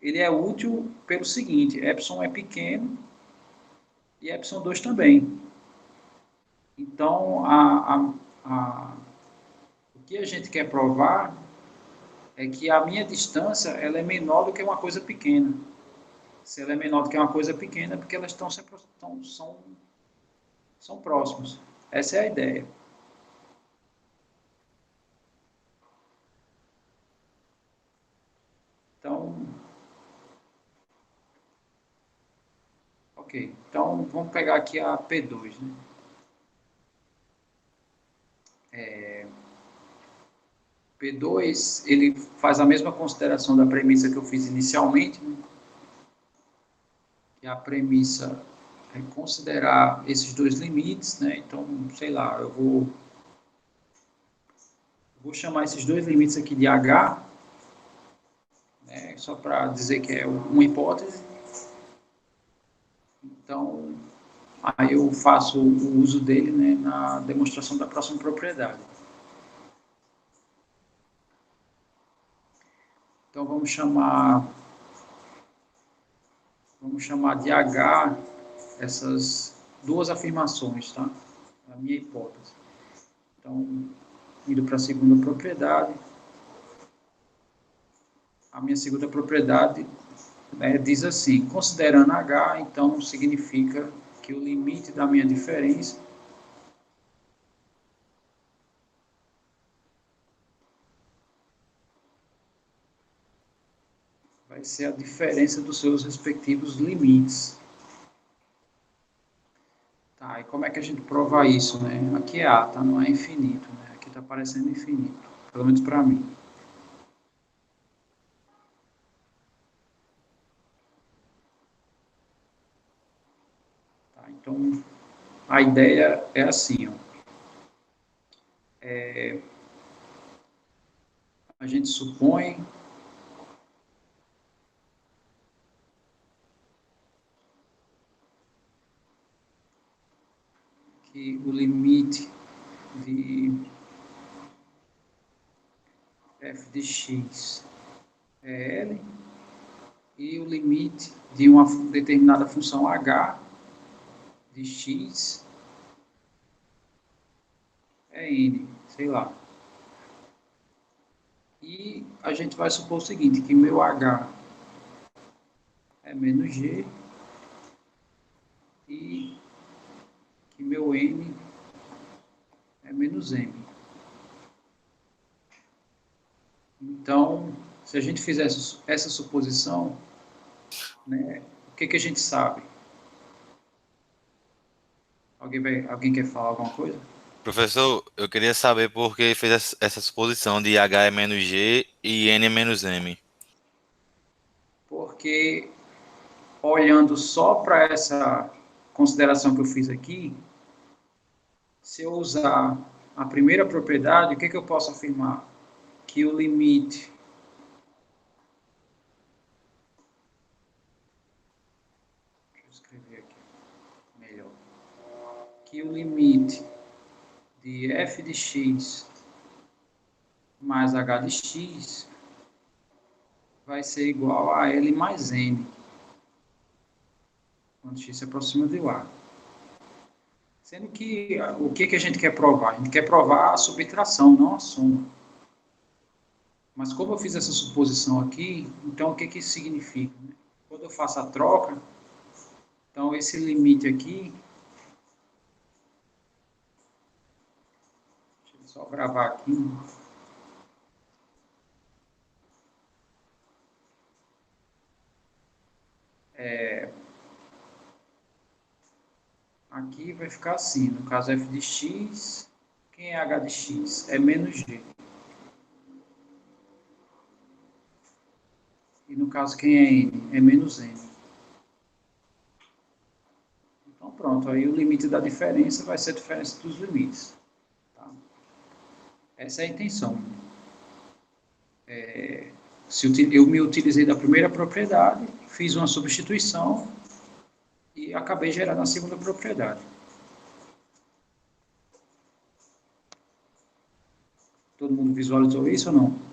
ele é útil pelo seguinte, epsilon é pequeno e epsilon 2 também. Então, o que a gente quer provar é que a minha distância ela é menor do que uma coisa pequena. Se ela é menor do que uma coisa pequena, é porque elas são próximas. Essa é a ideia. Então, ok. Então, vamos pegar aqui a P2, né? P2, ele faz a mesma consideração da premissa que eu fiz inicialmente, né? Que a premissa é considerar esses dois limites, né? Então, sei lá, eu vou chamar esses dois limites aqui de H, né? Só para dizer que é uma hipótese. Então, aí eu faço o uso dele, né, na demonstração da próxima propriedade. Então, vamos chamar de H essas duas afirmações, tá? A minha hipótese. Então, indo para a segunda propriedade, a minha segunda propriedade, né, diz assim, considerando H, então significa que o limite da minha diferença vai ser a diferença dos seus respectivos limites. Tá, e como é que a gente prova isso, né? Aqui é A, tá? Não é infinito, né? Aqui está parecendo infinito, pelo menos para mim. Tá, então, a ideia é assim, ó. A gente supõe que o limite de f de x é L e o limite de uma determinada função h de x é n, sei lá. E a gente vai supor o seguinte, que meu h é menos g e que meu n é menos m. Então, se a gente fizer essa suposição, né, o que a gente sabe? Alguém quer falar alguma coisa? Professor, eu queria saber por que fez essa suposição de H é menos G e N é menos M. Porque olhando só para essa consideração que eu fiz aqui, se eu usar a primeira propriedade, o que eu posso afirmar? Que o limite deixa eu escrever aqui melhor. Que o limite de f de x mais h de x vai ser igual a L mais N, quando x se aproxima de A. Sendo que o que a gente quer provar? A gente quer provar a subtração, não a soma. Mas como eu fiz essa suposição aqui, então o que isso significa? Quando eu faço a troca, então esse limite aqui, deixa eu só gravar aqui, aqui vai ficar assim, no caso f de x, quem é h de x? É menos g. E no caso, quem é n? É menos n. Então pronto, aí o limite da diferença vai ser a diferença dos limites. Tá? Essa é a intenção. Eu me utilizei da primeira propriedade, fiz uma substituição e acabei gerando a segunda propriedade. Todo mundo visualizou isso ou não?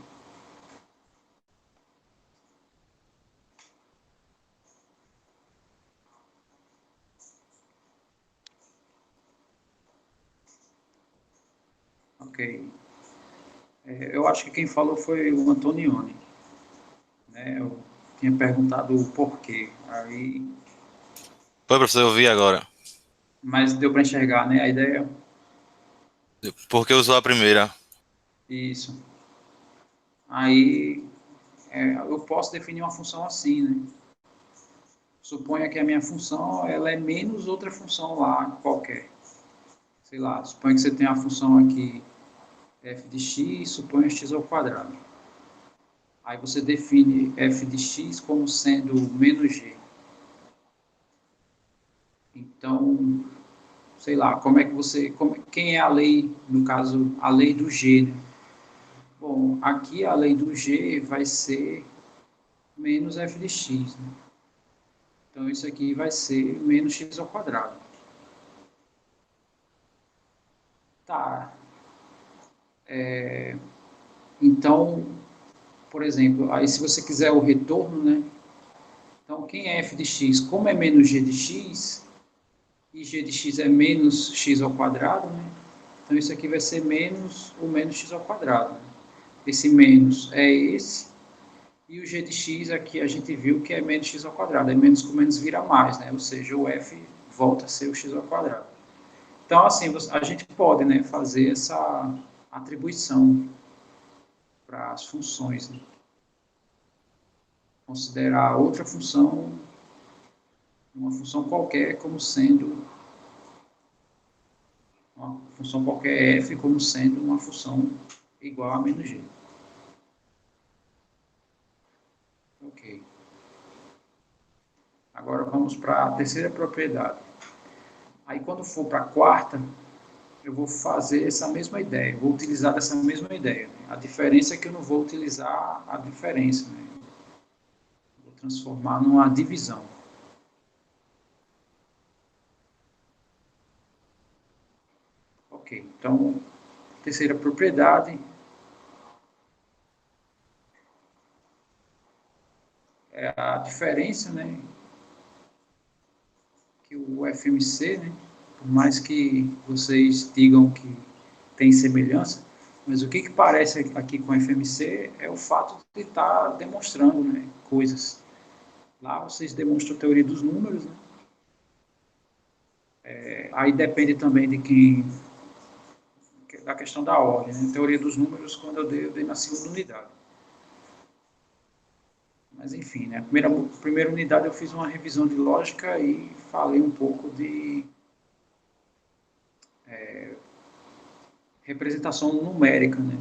Ok. Eu acho que quem falou foi o Antonioni. Né? Eu tinha perguntado o porquê. Aí... Foi, professor, eu vi agora. Mas deu para enxergar, né? A ideia? Porque usou a primeira. Isso. Aí eu posso definir uma função assim, né? Suponha que a minha função ela é menos outra função lá qualquer. Sei lá, suponha que você tem a função aqui f de x, suponha x ao quadrado. Aí você define f de x como sendo menos g. Então, sei lá, como é que você... quem é a lei, no caso, a lei do g, né? Bom, aqui a lei do g vai ser menos f de x, né? Então, isso aqui vai ser menos x ao quadrado. Tá. Então, por exemplo, aí se você quiser o retorno, né? Então, quem é f de x? Como é menos g de x, e g de x é menos x ao quadrado, né? Então, isso aqui vai ser menos o menos x ao quadrado. Né? Esse menos é esse, e o g de x aqui a gente viu que é menos x ao quadrado. É menos com menos vira mais, né? Ou seja, o f volta a ser o x ao quadrado. Então, assim, a gente pode, né, fazer essa atribuição para as funções, né? Considerar outra função, uma função qualquer, como sendo uma função qualquer f como sendo uma função igual a menos g. Ok. Agora vamos para a terceira propriedade. Aí quando for para a quarta, eu vou fazer essa mesma ideia, vou utilizar essa mesma ideia. Né? A diferença é que eu não vou utilizar a diferença, né? Vou transformar numa divisão. Ok, então, terceira propriedade é a diferença, né, que o FMC, né, por mais que vocês digam que tem semelhança, mas o que parece aqui com o FMC é o fato de estar demonstrando, né, coisas. Lá vocês demonstram a teoria dos números, né? Aí depende também de quem, da questão da ordem, né? Teoria dos números, quando eu dei na segunda unidade. Mas enfim, né? Primeira unidade eu fiz uma revisão de lógica e falei um pouco de representação numérica, né?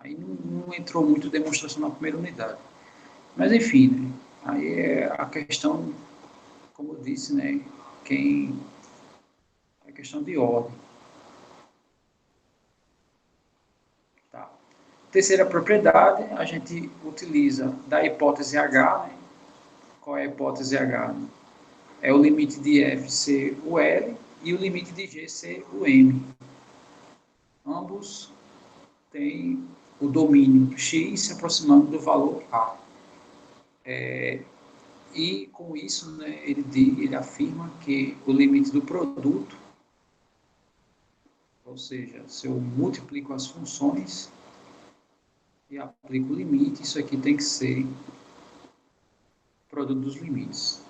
Aí não entrou muito demonstração na primeira unidade. Mas enfim, né? Aí é a questão, como eu disse, né? É questão de ordem. Tá. Terceira propriedade, a gente utiliza da hipótese H, né? Qual é a hipótese H? Né? É o limite de f ser o L e o limite de G ser o M. Ambos têm o domínio x se aproximando do valor A. E com isso, né, ele afirma que o limite do produto, ou seja, se eu multiplico as funções e aplico o limite, isso aqui tem que ser produto dos limites.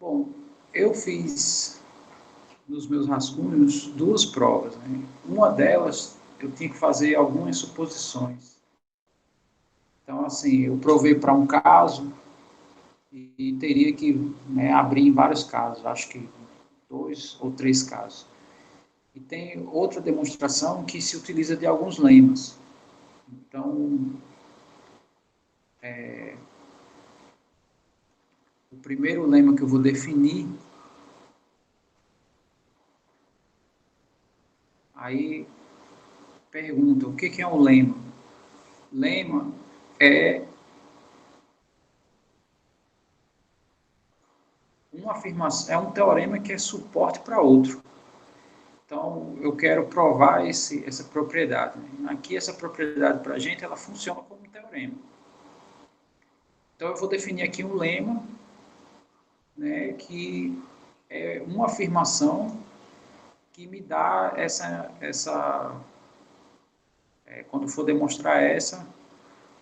Bom, eu fiz nos meus rascunhos duas provas. Né? Uma delas, eu tinha que fazer algumas suposições. Então, assim, eu provei para um caso e teria que, né, abrir em vários casos, acho que 2 ou 3 casos. E tem outra demonstração que se utiliza de alguns lemas. Então, o primeiro lema que eu vou definir, aí pergunta, o que é um lema? Lema é uma afirmação, é um teorema que é suporte para outro. Então, eu quero provar essa propriedade. Aqui, essa propriedade para a gente, ela funciona como um teorema. Então, eu vou definir aqui um lema, né, que é uma afirmação que me dá quando for demonstrar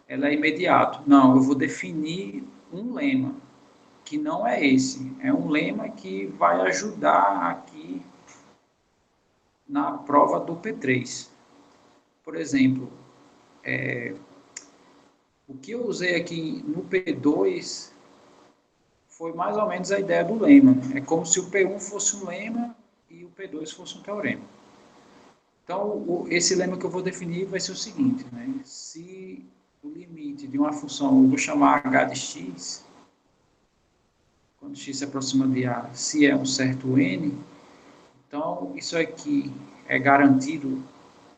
ela é imediato. Não, eu vou definir um lema, que não é esse. É um lema que vai ajudar aqui na prova do P3. Por exemplo, o que eu usei aqui no P2 foi mais ou menos a ideia do lema. É como se o P1 fosse um lema e o P2 fosse um teorema. Então, esse lema que eu vou definir vai ser o seguinte, né? Se o limite de uma função, eu vou chamar h de x, quando x se aproxima de a, se é um certo n, então isso aqui é garantido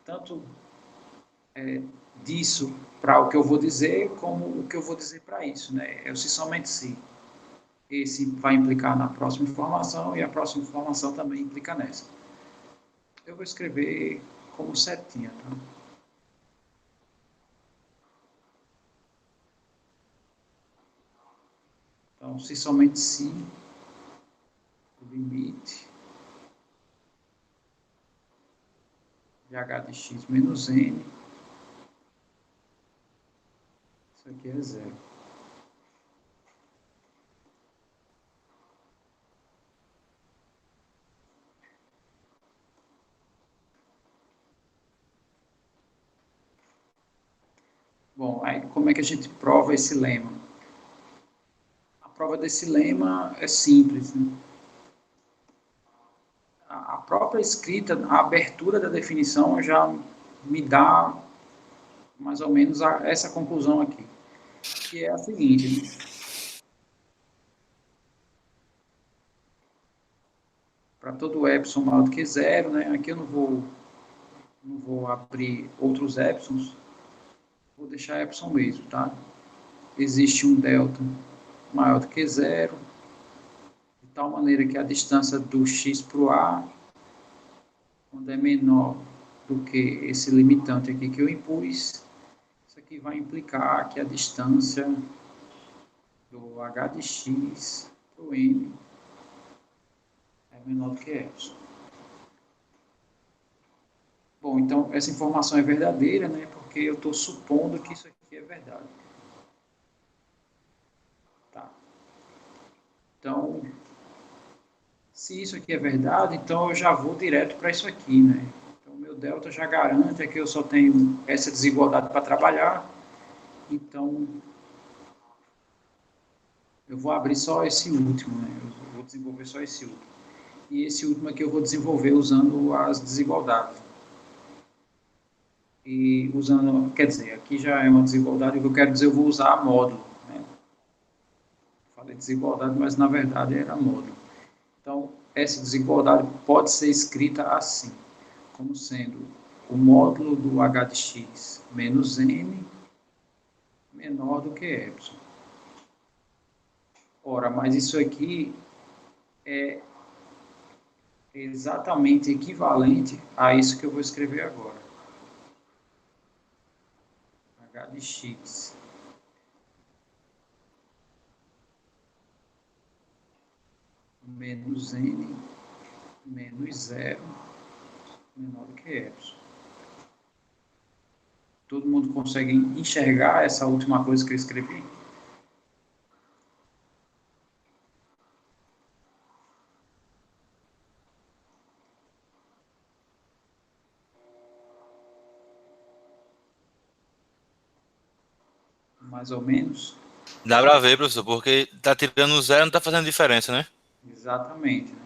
tanto disso para o que eu vou dizer, como o que eu vou dizer para isso, né? É o se somente se. Esse vai implicar na próxima informação e a próxima informação também implica nessa. Eu vou escrever como setinha, tá? Então, se somente se o limite de h de x menos n, isso aqui é zero. Bom, aí como é que a gente prova esse lema? A prova desse lema é simples, né? A própria escrita, a abertura da definição já me dá mais ou menos essa conclusão aqui, que é a seguinte, né? Para todo epsilon maior do que zero, né? Aqui eu não vou abrir outros epsilons, vou deixar epsilon mesmo, tá? Existe um delta maior do que zero, de tal maneira que a distância do x para o a, quando é menor do que esse limitante aqui que eu impus, isso aqui vai implicar que a distância do h de x para o n é menor do que epsilon. Bom, então essa informação é verdadeira, né? Porque eu estou supondo que isso aqui é verdade. Tá. Então, se isso aqui é verdade, então eu já vou direto para isso aqui, né? Então, meu delta já garante que eu só tenho essa desigualdade para trabalhar. Então, eu vou abrir só esse último, né? Eu vou desenvolver só esse último. E esse último aqui eu vou desenvolver usando as desigualdades. E usando, quer dizer, aqui já é uma desigualdade, o que eu quero dizer, eu vou usar módulo, né? Falei desigualdade, mas na verdade era módulo. Então, essa desigualdade pode ser escrita assim, como sendo o módulo do h de x menos n menor do que epsilon. Ora, mas isso aqui é exatamente equivalente a isso que eu vou escrever agora. H de x menos n menos zero menor do que epsilon. Todo mundo consegue enxergar essa última coisa que eu escrevi? Mais ou menos. Dá pra ver, professor, porque tá tirando zero, não tá fazendo diferença, né? Exatamente, né?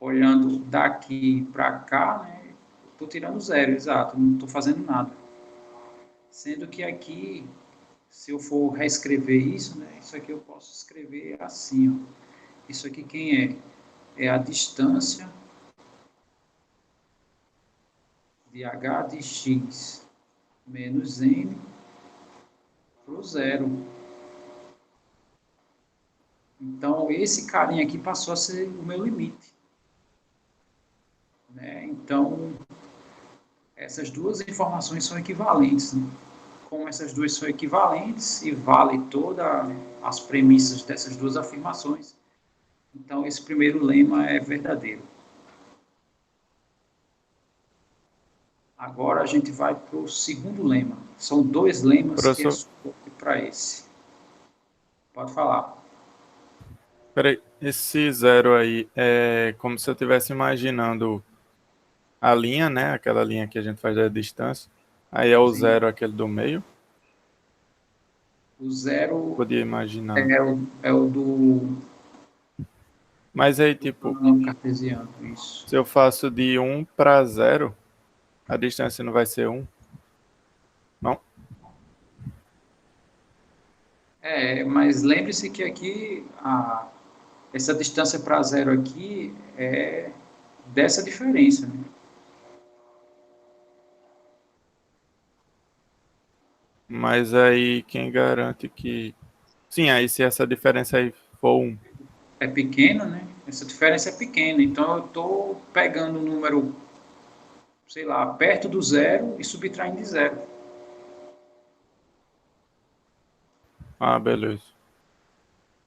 Olhando daqui para cá, né? Estou tirando zero, exato, não estou fazendo nada. Sendo que aqui, se eu for reescrever isso, né? Isso aqui eu posso escrever assim, ó. Isso aqui quem é? É a distância de h de x menos n para o zero. Então, esse carinha aqui passou a ser o meu limite. Né? Então, essas duas informações são equivalentes. Né? Como essas duas são equivalentes e vale todas as premissas dessas duas afirmações, então esse primeiro lema é verdadeiro. Agora a gente vai para o segundo lema. São dois lemas que é Professor, suporte para esse. Pode falar. peraí, esse zero aí é como se eu estivesse imaginando a linha, né? Aquela linha que a gente faz da distância. Aí é o Sim. zero aquele do meio. O zero Podia imaginar. é o do Mas aí, tipo, plano cartesiano, isso. se eu faço de 1 para 0, a distância não vai ser 1? Não? Mas lembre-se que aqui essa distância para zero aqui é dessa diferença. Né? Mas aí quem garante que. Sim, aí se essa diferença aí for 1. É pequena, né? Essa diferença é pequena. Então eu estou pegando o número, sei lá, perto do zero e subtraindo de zero. Ah, beleza.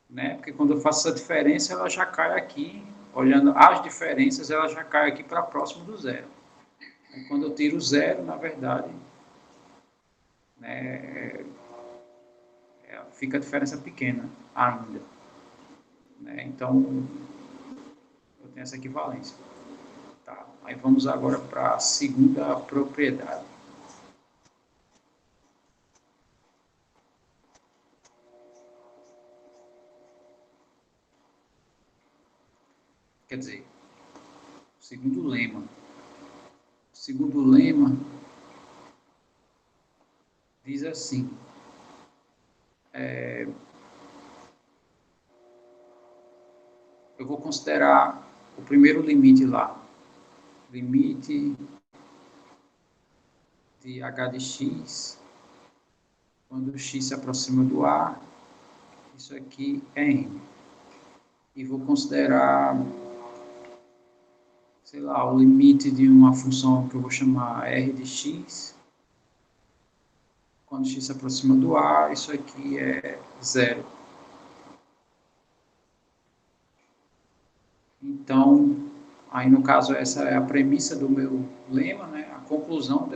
Né? Porque quando eu faço essa diferença, ela já cai aqui. Olhando as diferenças, ela já cai aqui para próximo do zero. E quando eu tiro o zero, na verdade, né, fica a diferença pequena ainda. Né? Então, eu tenho essa equivalência. Tá? Aí vamos agora para a segunda propriedade. Quer dizer, o segundo lema. O segundo lema diz assim: eu vou considerar o primeiro limite lá, limite de h de x, quando o x se aproxima do a, isso aqui é n. E vou considerar, sei lá, o limite de uma função que eu vou chamar r de x, quando x se aproxima do a, isso aqui é zero. Então, aí no caso essa é a premissa do meu lema, né? A conclusão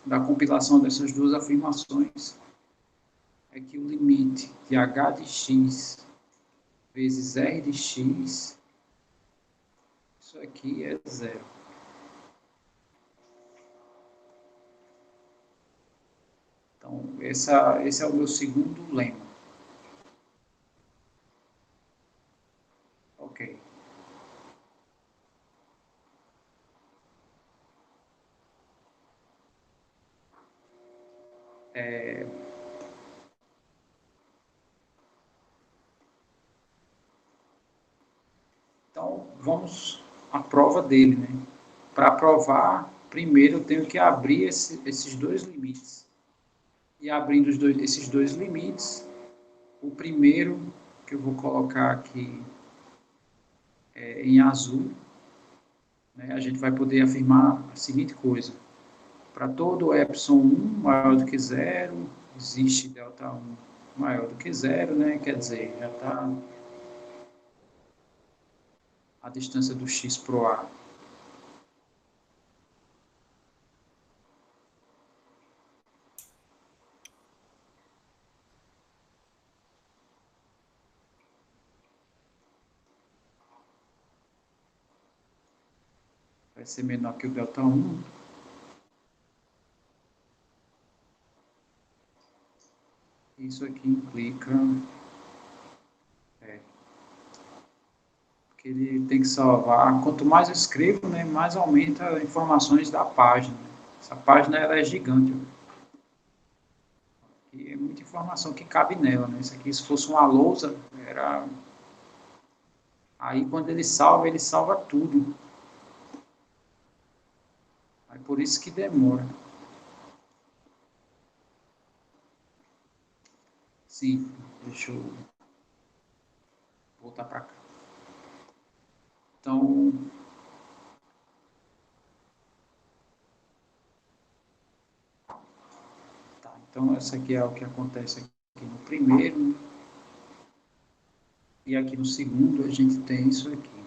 da compilação dessas duas afirmações é que o limite de h de x vezes r de x, isso aqui é zero. Então, esse é o meu segundo lema. Ok. Então, vamos à prova dele, né? Para provar, primeiro eu tenho que abrir esses dois limites. E abrindo esses dois limites, o primeiro que eu vou colocar aqui em azul, né, a gente vai poder afirmar a seguinte coisa: para todo epsilon 1 maior do que zero, existe delta 1 maior do que zero, né? Quer dizer, já está a distância do x para o a. Vai ser menor que o delta 1. isso aqui implica que ele tem que salvar. Quanto mais eu escrevo, né, mais aumenta as informações da página. Essa página ela é gigante. E é muita informação que cabe nela. Né? Isso aqui, se fosse uma lousa, era... Aí, quando ele salva tudo. É por isso que demora. Sim, deixa eu voltar para cá. Então, tá, então essa aqui é o que acontece aqui no primeiro. E aqui no segundo a gente tem isso aqui.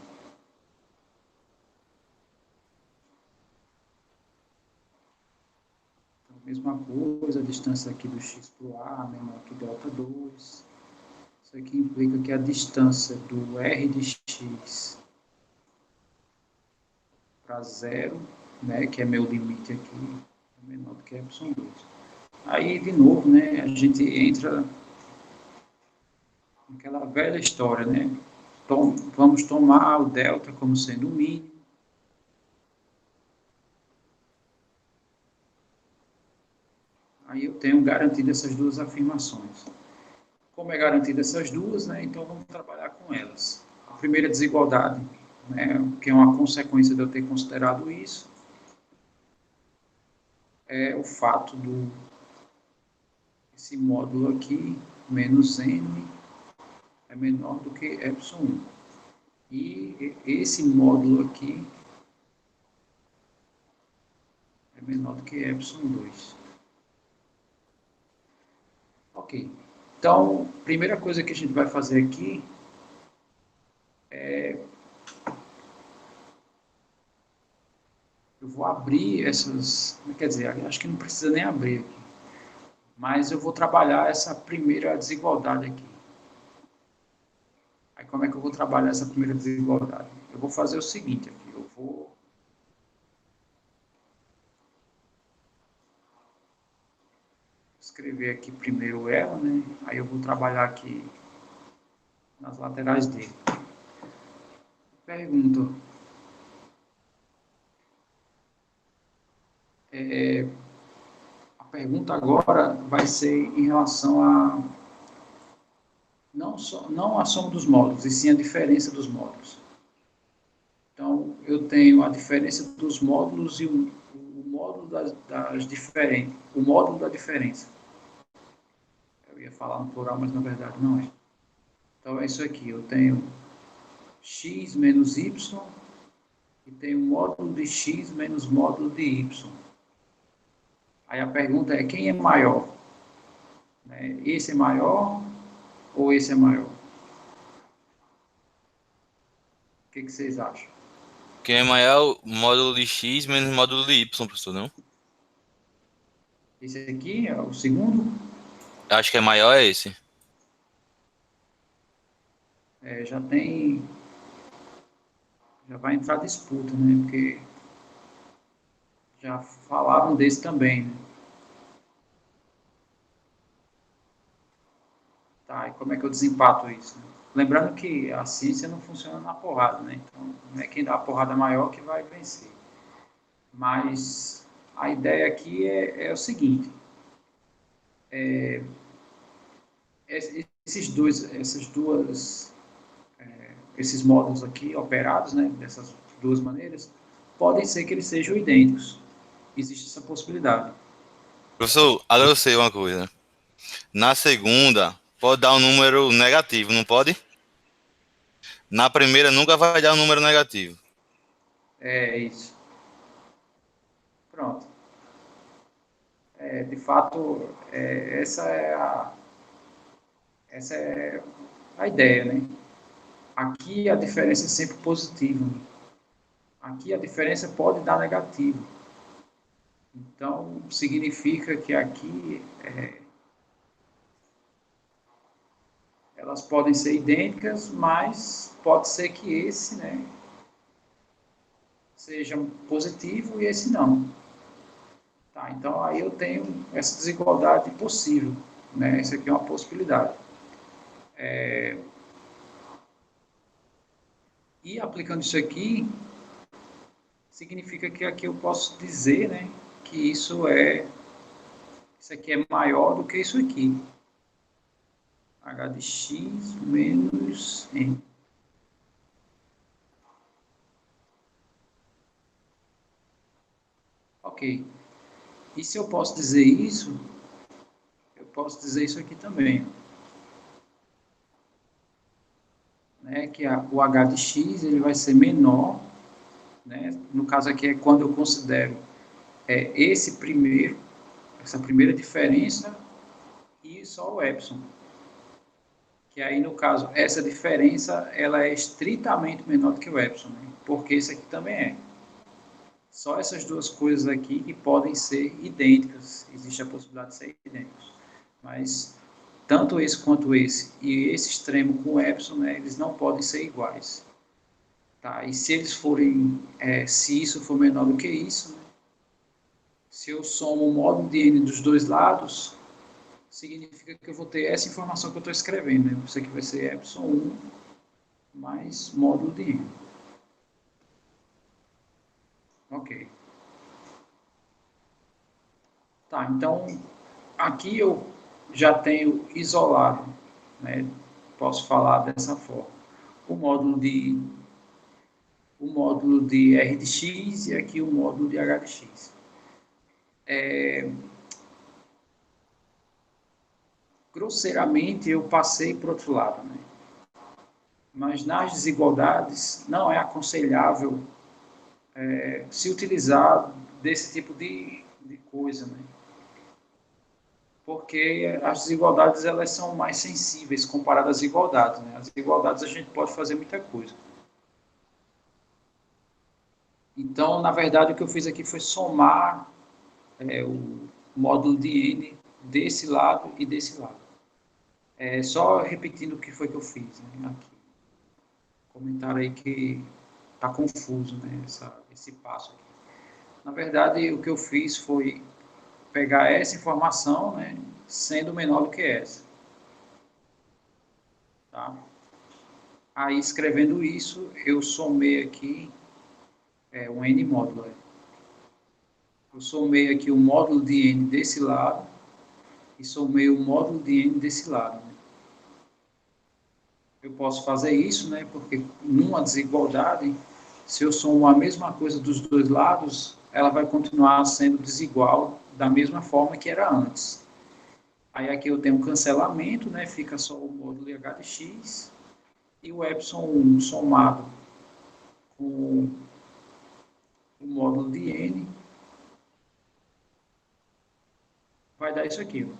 Então, mesma coisa, a distância aqui do x para o A menor que Δ2. Isso aqui implica que a distância do R de x para zero, né, que é meu limite aqui, é menor do que y2. Aí, de novo, né, a gente entra naquela velha história, né? Vamos tomar o delta como sendo o mínimo. Aí eu tenho garantido essas duas afirmações. Como é garantido essas duas, né, então vamos trabalhar com elas. A primeira desigualdade, né, que é uma consequência de eu ter considerado isso, é o fato do esse módulo aqui, menos n, é menor do que ε1. E esse módulo aqui é menor do que ε2. Ok. Então, primeira coisa que a gente vai fazer aqui é... Eu vou abrir essas... Quer dizer, acho que não precisa nem abrir aqui. Mas eu vou trabalhar essa primeira desigualdade aqui. Aí como é que eu vou trabalhar essa primeira desigualdade? Eu vou fazer o seguinte aqui. Eu vou... escrever aqui primeiro ela, né? Aí eu vou trabalhar aqui nas laterais dele. Pergunta. A pergunta agora vai ser em relação a não a soma dos módulos, e sim a diferença dos módulos. Então, eu tenho a diferença dos módulos e o módulo das diferentes, o módulo da diferença. Eu ia falar no plural, mas na verdade não é. Então, é isso aqui. Eu tenho x menos y e tenho módulo de x menos módulo de y. Aí a pergunta é, quem é maior? Esse é maior ou esse é maior? O que vocês acham? Quem é maior, módulo de x menos módulo de y, professor, não? Esse aqui é o segundo? Acho que é maior é esse. Já tem... Já vai entrar disputa, né? Porque já falaram desse também, né? Tá, e como é que eu desempato isso? Né? Lembrando que a ciência não funciona na porrada, né? Então, não é quem dá a porrada maior que vai vencer. Mas a ideia aqui é o seguinte. Esses módulos aqui operados, né, dessas duas maneiras, podem ser que eles sejam idênticos. Existe essa possibilidade. Professor, agora eu sei uma coisa. Na segunda, pode dar um número negativo, não pode? Na primeira, nunca vai dar um número negativo. É isso. Pronto. De fato, essa é a ideia, né? Aqui a diferença é sempre positiva. Né? Aqui a diferença pode dar negativo. Então, significa que aqui elas podem ser idênticas, mas pode ser que esse, né, seja positivo e esse não. Tá, então, aí eu tenho essa desigualdade possível. né? Isso aqui é uma possibilidade. E aplicando isso aqui, significa que aqui eu posso dizer, né, que isso aqui é maior do que isso aqui. H de x menos n. Ok. E se eu posso dizer isso, eu posso dizer isso aqui também. Né, que o h de x ele vai ser menor, né, no caso aqui é quando eu considero essa primeira diferença e só o epsilon. Que aí, no caso, essa diferença ela é estritamente menor do que o epsilon, né, porque isso aqui também é. Só essas duas coisas aqui que podem ser idênticas, existe a possibilidade de ser idênticos. Mas tanto esse quanto esse e esse extremo com o epsilon, né, eles não podem ser iguais. Tá? E se eles forem, se isso for menor do que isso, né, se eu somo o módulo de n dos dois lados, significa que eu vou ter essa informação que eu estou escrevendo. Né? Isso aqui vai ser epsilon 1 mais módulo de n. Ok. Tá, então aqui eu já tenho isolado, né? Posso falar dessa forma. O módulo de R de x e aqui o módulo de H de x. Grosseiramente eu passei para o outro lado, né? Mas nas desigualdades não é aconselhável se utilizar desse tipo de coisa, né? Porque as desigualdades elas são mais sensíveis comparadas às igualdades, né? As igualdades a gente pode fazer muita coisa. Então, na verdade, o que eu fiz aqui foi somar o módulo de n desse lado e desse lado. Só repetindo o que foi que eu fiz, né, aqui. Comentaram aí que está confuso, né, esse passo aqui. Na verdade, o que eu fiz foi pegar essa informação, né, sendo menor do que essa. Tá? Aí, escrevendo isso, eu somei aqui um n módulo. Eu somei aqui o módulo de n desse lado e somei o módulo de n desse lado. Né? Eu posso fazer isso, né, porque numa desigualdade, se eu somo a mesma coisa dos dois lados, ela vai continuar sendo desigual da mesma forma que era antes. Aí aqui eu tenho um cancelamento, né, fica só o módulo h de x e o epsilon 1 somado com o módulo de n vai dar isso aqui.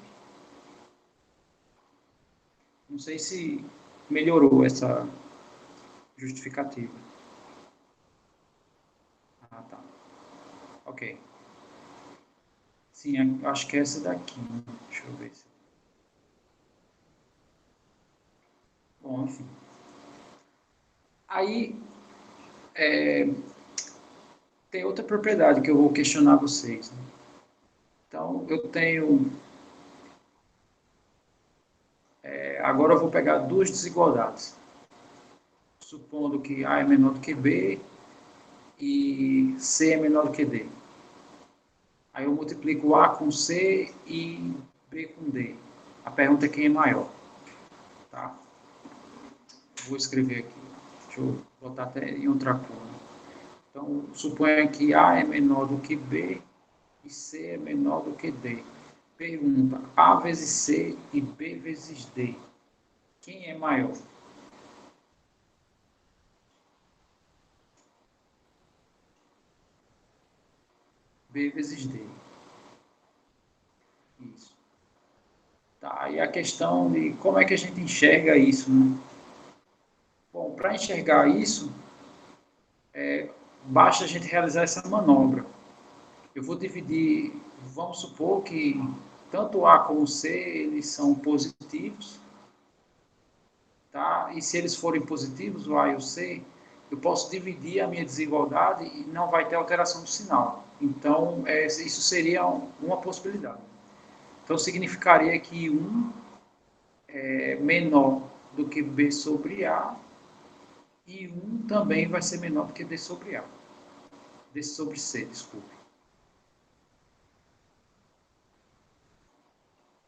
Não sei se melhorou essa justificativa. Ah, tá. Ok. Sim, acho que é essa daqui. Deixa eu ver. Bom, enfim. Aí, tem outra propriedade que eu vou questionar vocês. Né? Então, eu tenho... agora eu vou pegar duas desigualdades. Supondo que A é menor do que B e C é menor do que D. Aí eu multiplico A com C e B com D. A pergunta é quem é maior. Tá? Vou escrever aqui. Deixa eu botar até em outra cor. Então, suponha que A é menor do que B e C é menor do que D. Pergunta, A vezes C e B vezes D. Quem é maior? B vezes D. Isso. Tá, e a questão de como é que a gente enxerga isso, né? Bom, para enxergar isso, basta a gente realizar essa manobra. Eu vou dividir, vamos supor que tanto A como C, eles são positivos, tá? E se eles forem positivos, o A e o C, eu posso dividir a minha desigualdade e não vai ter alteração do sinal. Então, isso seria uma possibilidade. Então, significaria que 1 é menor do que B sobre A, e 1 também vai ser menor do que D sobre A. D sobre C, desculpe.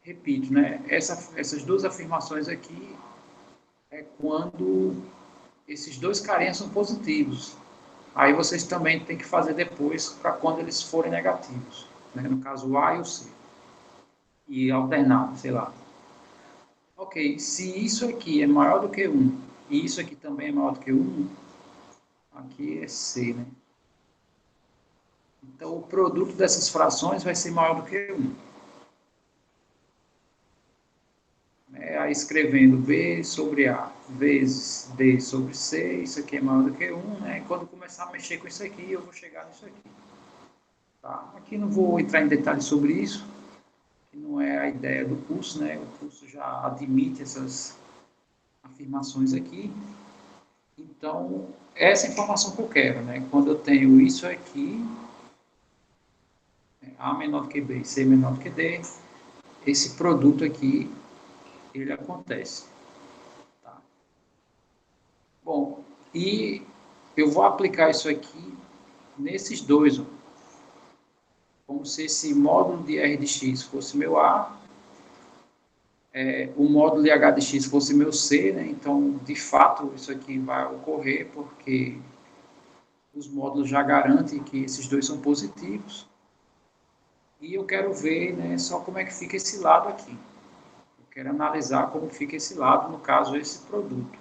Repito, né? Essas duas afirmações aqui é quando esses dois carinhas são positivos. Aí vocês também têm que fazer depois para quando eles forem negativos. Né? No caso, o A e o C. E alternado, sei lá. Ok, se isso aqui é maior do que 1 e isso aqui também é maior do que 1, aqui é C, né? Então, o produto dessas frações vai ser maior do que 1. Aí escrevendo B sobre A vezes D sobre C, isso aqui é maior do que 1, né? E quando começar a mexer com isso aqui, eu vou chegar nisso aqui. Tá? Aqui não vou entrar em detalhes sobre isso, que não é a ideia do curso, né? O curso já admite essas afirmações aqui. Então, essa informação que eu quero, né? Quando eu tenho isso aqui, A menor do que B e C menor do que D, esse produto aqui, ele acontece. Tá? Bom, e eu vou aplicar isso aqui nesses dois, ó, como se esse módulo de R de x fosse meu A, o módulo de H de x fosse meu C, né? Então, de fato, isso aqui vai ocorrer porque os módulos já garantem que esses dois são positivos. E eu quero ver, né, só como é que fica esse lado aqui. Eu quero analisar como fica esse lado, no caso, esse produto.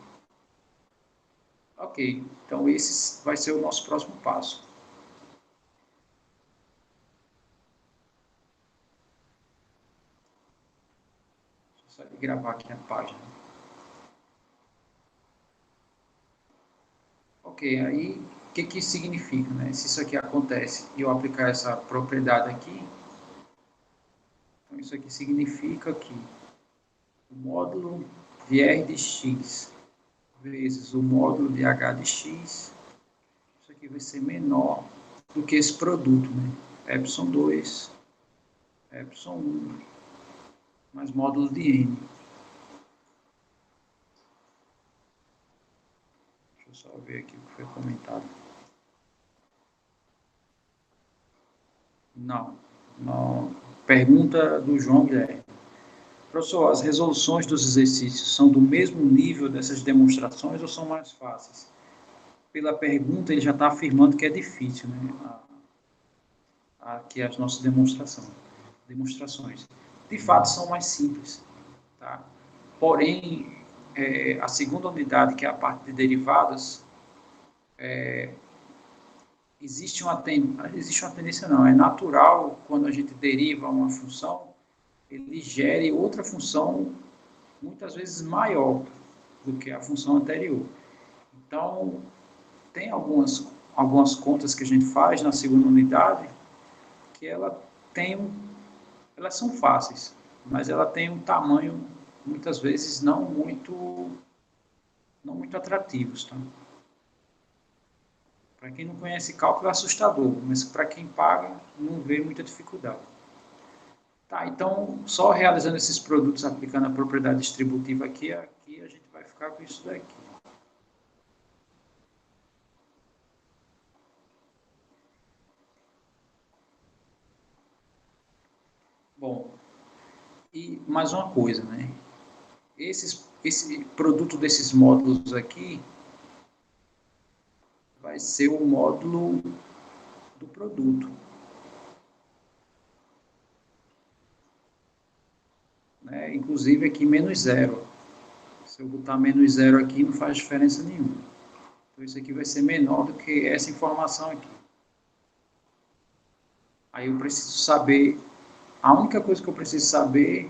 Ok, então esse vai ser o nosso próximo passo. Deixa eu só gravar aqui a página. Ok, aí o que isso significa, né? Se isso aqui acontece e eu aplicar essa propriedade aqui, então isso aqui significa que o módulo de R de x vezes o módulo de H de x, isso aqui vai ser menor do que esse produto, né? Epsilon 2, Epsilon 1, mais módulo de N. Deixa eu só ver aqui o que foi comentado. Não, não. Pergunta do João Guilherme. Professor, as resoluções dos exercícios são do mesmo nível dessas demonstrações ou são mais fáceis? Pela pergunta, ele já está afirmando que é difícil, né? Aqui as nossas demonstrações. De fato, são mais simples, tá? Porém, a segunda unidade, que é a parte de derivadas, existe uma tendência, não, é natural quando a gente deriva uma função, ele gere outra função muitas vezes maior do que a função anterior. Então, tem algumas contas que a gente faz na segunda unidade que elas são fáceis, mas ela tem um tamanho muitas vezes não muito atrativos, tá? Para quem não conhece cálculo é assustador, mas para quem paga não vê muita dificuldade. Tá, então só realizando esses produtos aplicando a propriedade distributiva aqui a gente vai ficar com isso daqui. Bom, e mais uma coisa, né? Esse produto desses módulos aqui vai ser o módulo do produto. Né? Inclusive aqui menos zero. Se eu botar menos zero aqui, não faz diferença nenhuma. Então isso aqui vai ser menor do que essa informação aqui. Aí eu preciso saber, a única coisa que eu preciso saber,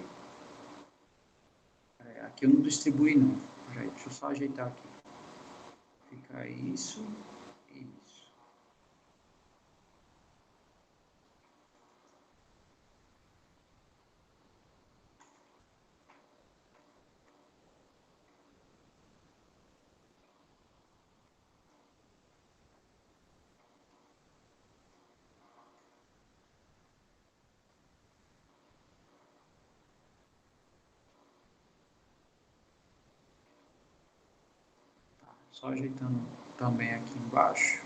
aqui eu não distribuí não. Deixa eu só ajeitar aqui. Fica isso e isso. Só ajeitando também aqui embaixo.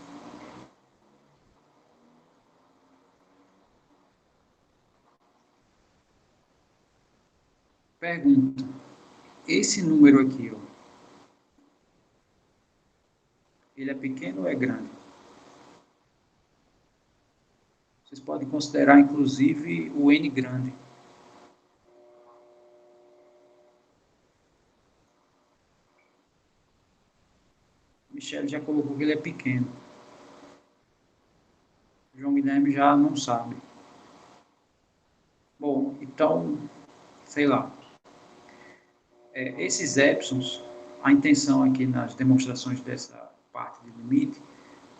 Pergunta. Esse número aqui, ó, ele é pequeno ou é grande? Vocês podem considerar, inclusive, o N grande. Michele já colocou que ele é pequeno. João Guilherme já não sabe. Bom, então, sei lá. Esses épsilons, a intenção aqui nas demonstrações dessa parte de limite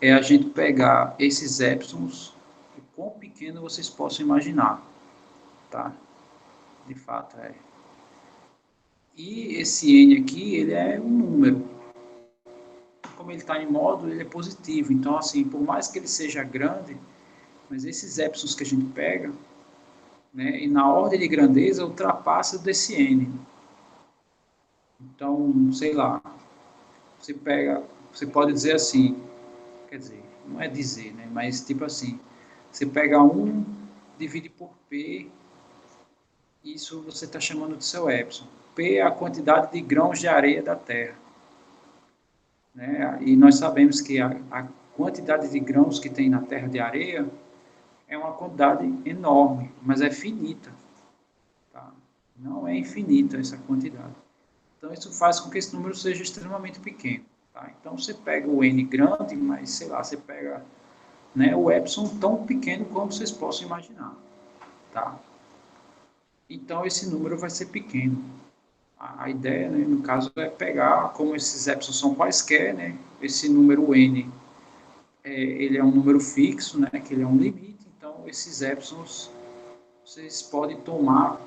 é a gente pegar esses épsilons, o quão pequeno vocês possam imaginar, tá? De fato, é. E esse N aqui, ele é um número. Como ele está em módulo, ele é positivo. Então, assim, por mais que ele seja grande, mas esses épsilons que a gente pega, né, e na ordem de grandeza, ultrapassa desse N. Então, sei lá, você pode dizer assim, quer dizer, não é dizer, né, mas tipo assim, você pega 1, divide por P, isso você está chamando de seu épsilon. P é a quantidade de grãos de areia da Terra. Né? E nós sabemos que a quantidade de grãos que tem na Terra de areia é uma quantidade enorme, mas é finita. Tá? Não é infinita essa quantidade. Então, isso faz com que esse número seja extremamente pequeno. Tá? Então, você pega o N grande, mas, sei lá, você pega, né, o epsilon tão pequeno como vocês possam imaginar. Tá? Então, esse número vai ser pequeno. A ideia, né, no caso, é pegar, como esses epsilons são quaisquer, né, esse número N, ele é um número fixo, né, que ele é um limite, então esses epsilons vocês podem tomar,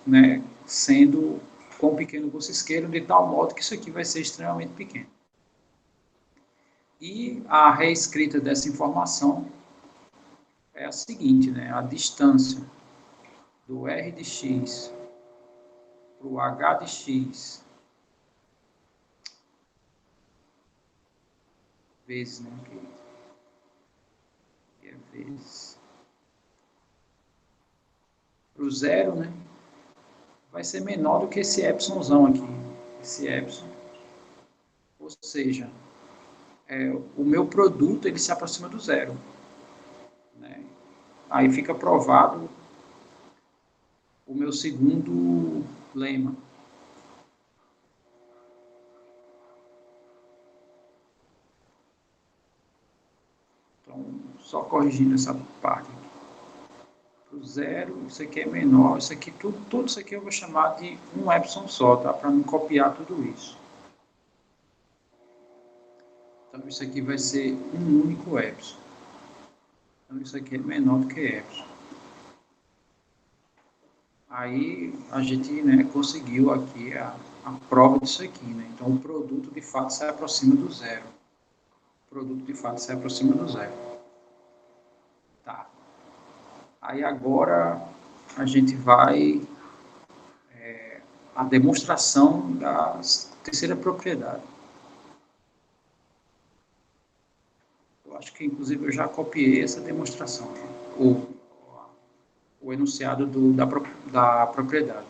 né, sendo quão pequeno vocês queiram, de tal modo que isso aqui vai ser extremamente pequeno. E a reescrita dessa informação é a seguinte, né, a distância do R de x para o H de x vezes, né, que é vezes para o zero, né, vai ser menor do que esse epsilonzão aqui, esse epsilon. Ou seja, o meu produto ele se aproxima do zero. Né? Aí fica provado o meu segundo lema. Então, só corrigindo essa parte aqui. O zero, isso aqui é menor, isso aqui, tudo isso aqui eu vou chamar de um epsilon só, tá? Para não copiar tudo isso. Então, isso aqui vai ser um único epsilon. Então, isso aqui é menor do que epsilon. Aí, a gente, né, conseguiu aqui a prova disso aqui, né? Então, o produto, de fato, se aproxima do zero. O produto, de fato, se aproxima do zero. Tá. Aí, agora, a gente vai a demonstração da terceira propriedade. Eu acho que, inclusive, eu já copiei essa demonstração, né? o enunciado da propriedade.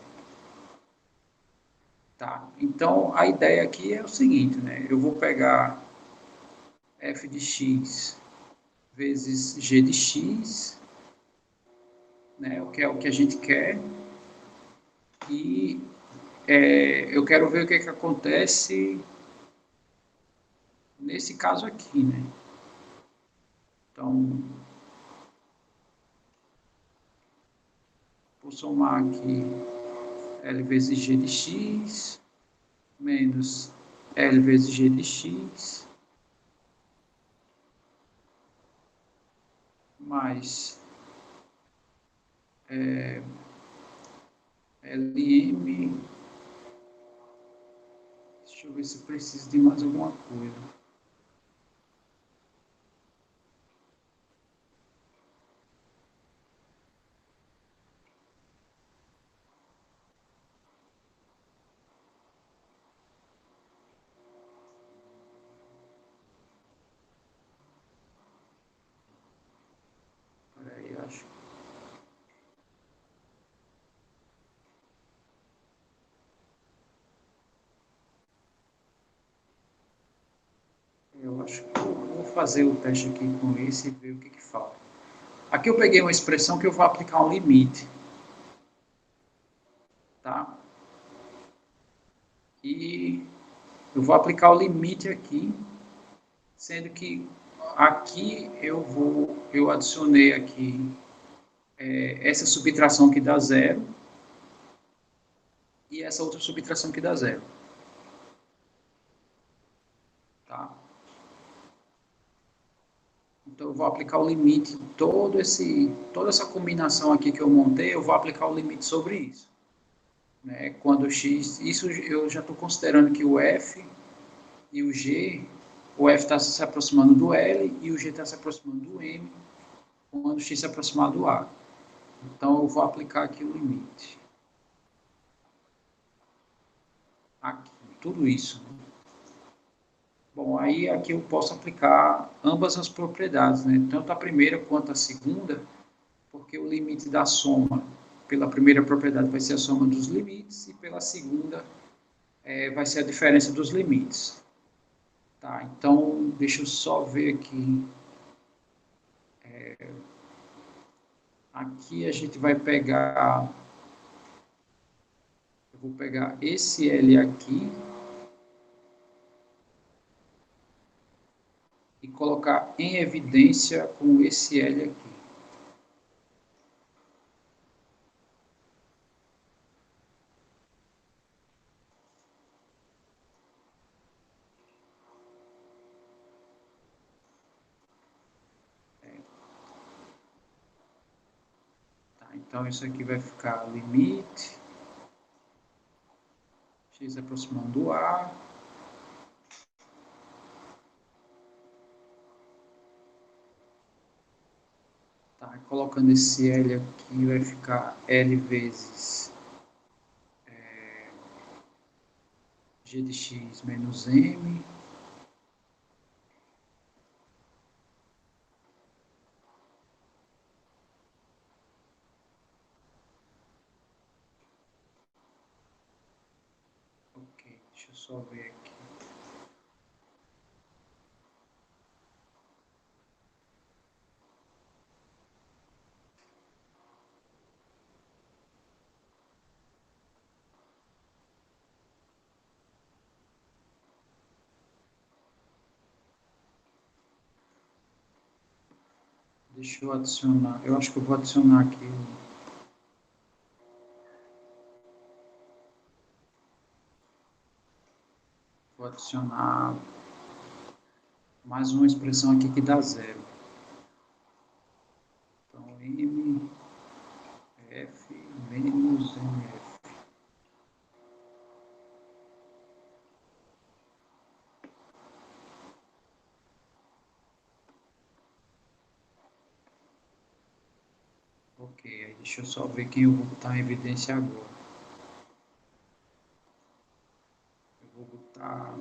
Tá. Então, a ideia aqui é o seguinte, né? Eu vou pegar f de x vezes g de x, né? O que é o que a gente quer, e eu quero ver o que acontece nesse caso aqui, né? Então, vou somar aqui L vezes G de x menos L vezes G de x mais LM. Deixa eu ver se preciso de mais alguma coisa. acho que eu vou fazer o teste aqui com esse e ver o que falta. Aqui eu peguei uma expressão que eu vou aplicar um limite. Tá? E eu vou aplicar o limite aqui, sendo que aqui eu adicionei aqui essa subtração que dá zero e essa outra subtração que dá zero. Tá? Então, eu vou aplicar o limite, toda essa combinação aqui que eu montei, eu vou aplicar o limite sobre isso. Né? Quando o x, isso eu já estou considerando que o f e o g, o f está se aproximando do L e o g está se aproximando do M, quando o x se aproximar do A. Então, eu vou aplicar aqui o limite. Aqui, tudo isso. Bom, aí aqui eu posso aplicar ambas as propriedades, né? Tanto a primeira quanto a segunda, porque o limite da soma pela primeira propriedade vai ser a soma dos limites e pela segunda vai ser a diferença dos limites. Tá, então, deixa eu só ver aqui. Aqui a gente vai pegar... Eu vou pegar esse L aqui e colocar em evidência com esse L aqui. Tá, então, isso aqui vai ficar limite, x aproximando do A, tá, colocando esse L aqui, vai ficar L vezes g de x menos m, ok, deixa eu só ver aqui. Deixa eu adicionar, eu acho que eu vou adicionar aqui, vou adicionar mais uma expressão aqui que dá zero. Então, m, f menos mf. Ok, aí deixa eu só ver quem eu vou botar em evidência agora. Eu vou botar...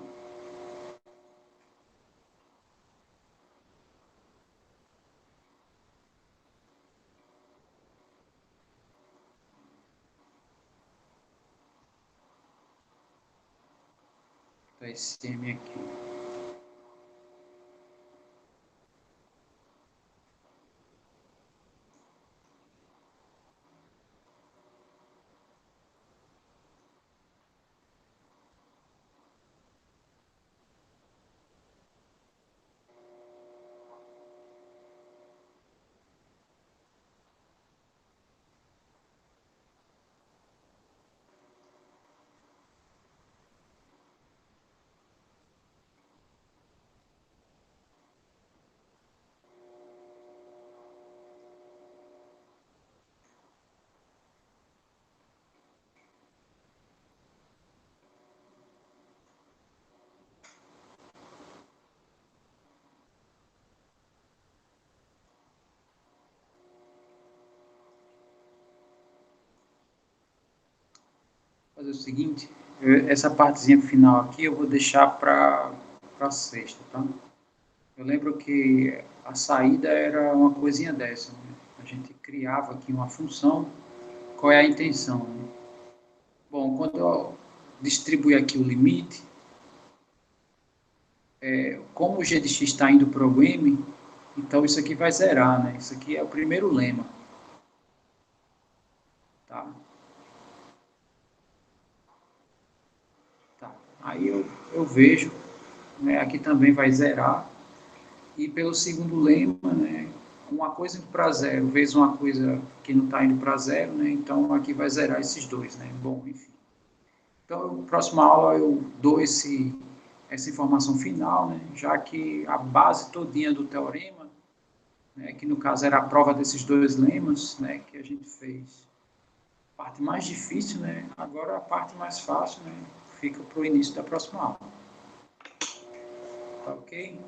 esse m aqui. Fazer o seguinte, essa partezinha final aqui eu vou deixar para sexta, tá? Eu lembro que a saída era uma coisinha dessa, né? A gente criava aqui uma função, qual é a intenção, né? Bom, quando eu distribuir aqui o limite, como o g de x está indo para o m, então isso aqui vai zerar, né? Isso aqui é o primeiro lema. Tá? Tá. Aí eu vejo, né, aqui também vai zerar. E pelo segundo lema, né, uma coisa indo para zero vezes uma coisa que não está indo para zero, né, então aqui vai zerar esses dois, né? Bom, enfim. Então, na próxima aula eu dou essa informação final, né, já que a base todinha do teorema, né, que no caso era a prova desses dois lemas, né, que a gente fez. A parte mais difícil, né, agora a parte mais fácil, né, fica para o início da próxima aula. Tá ok?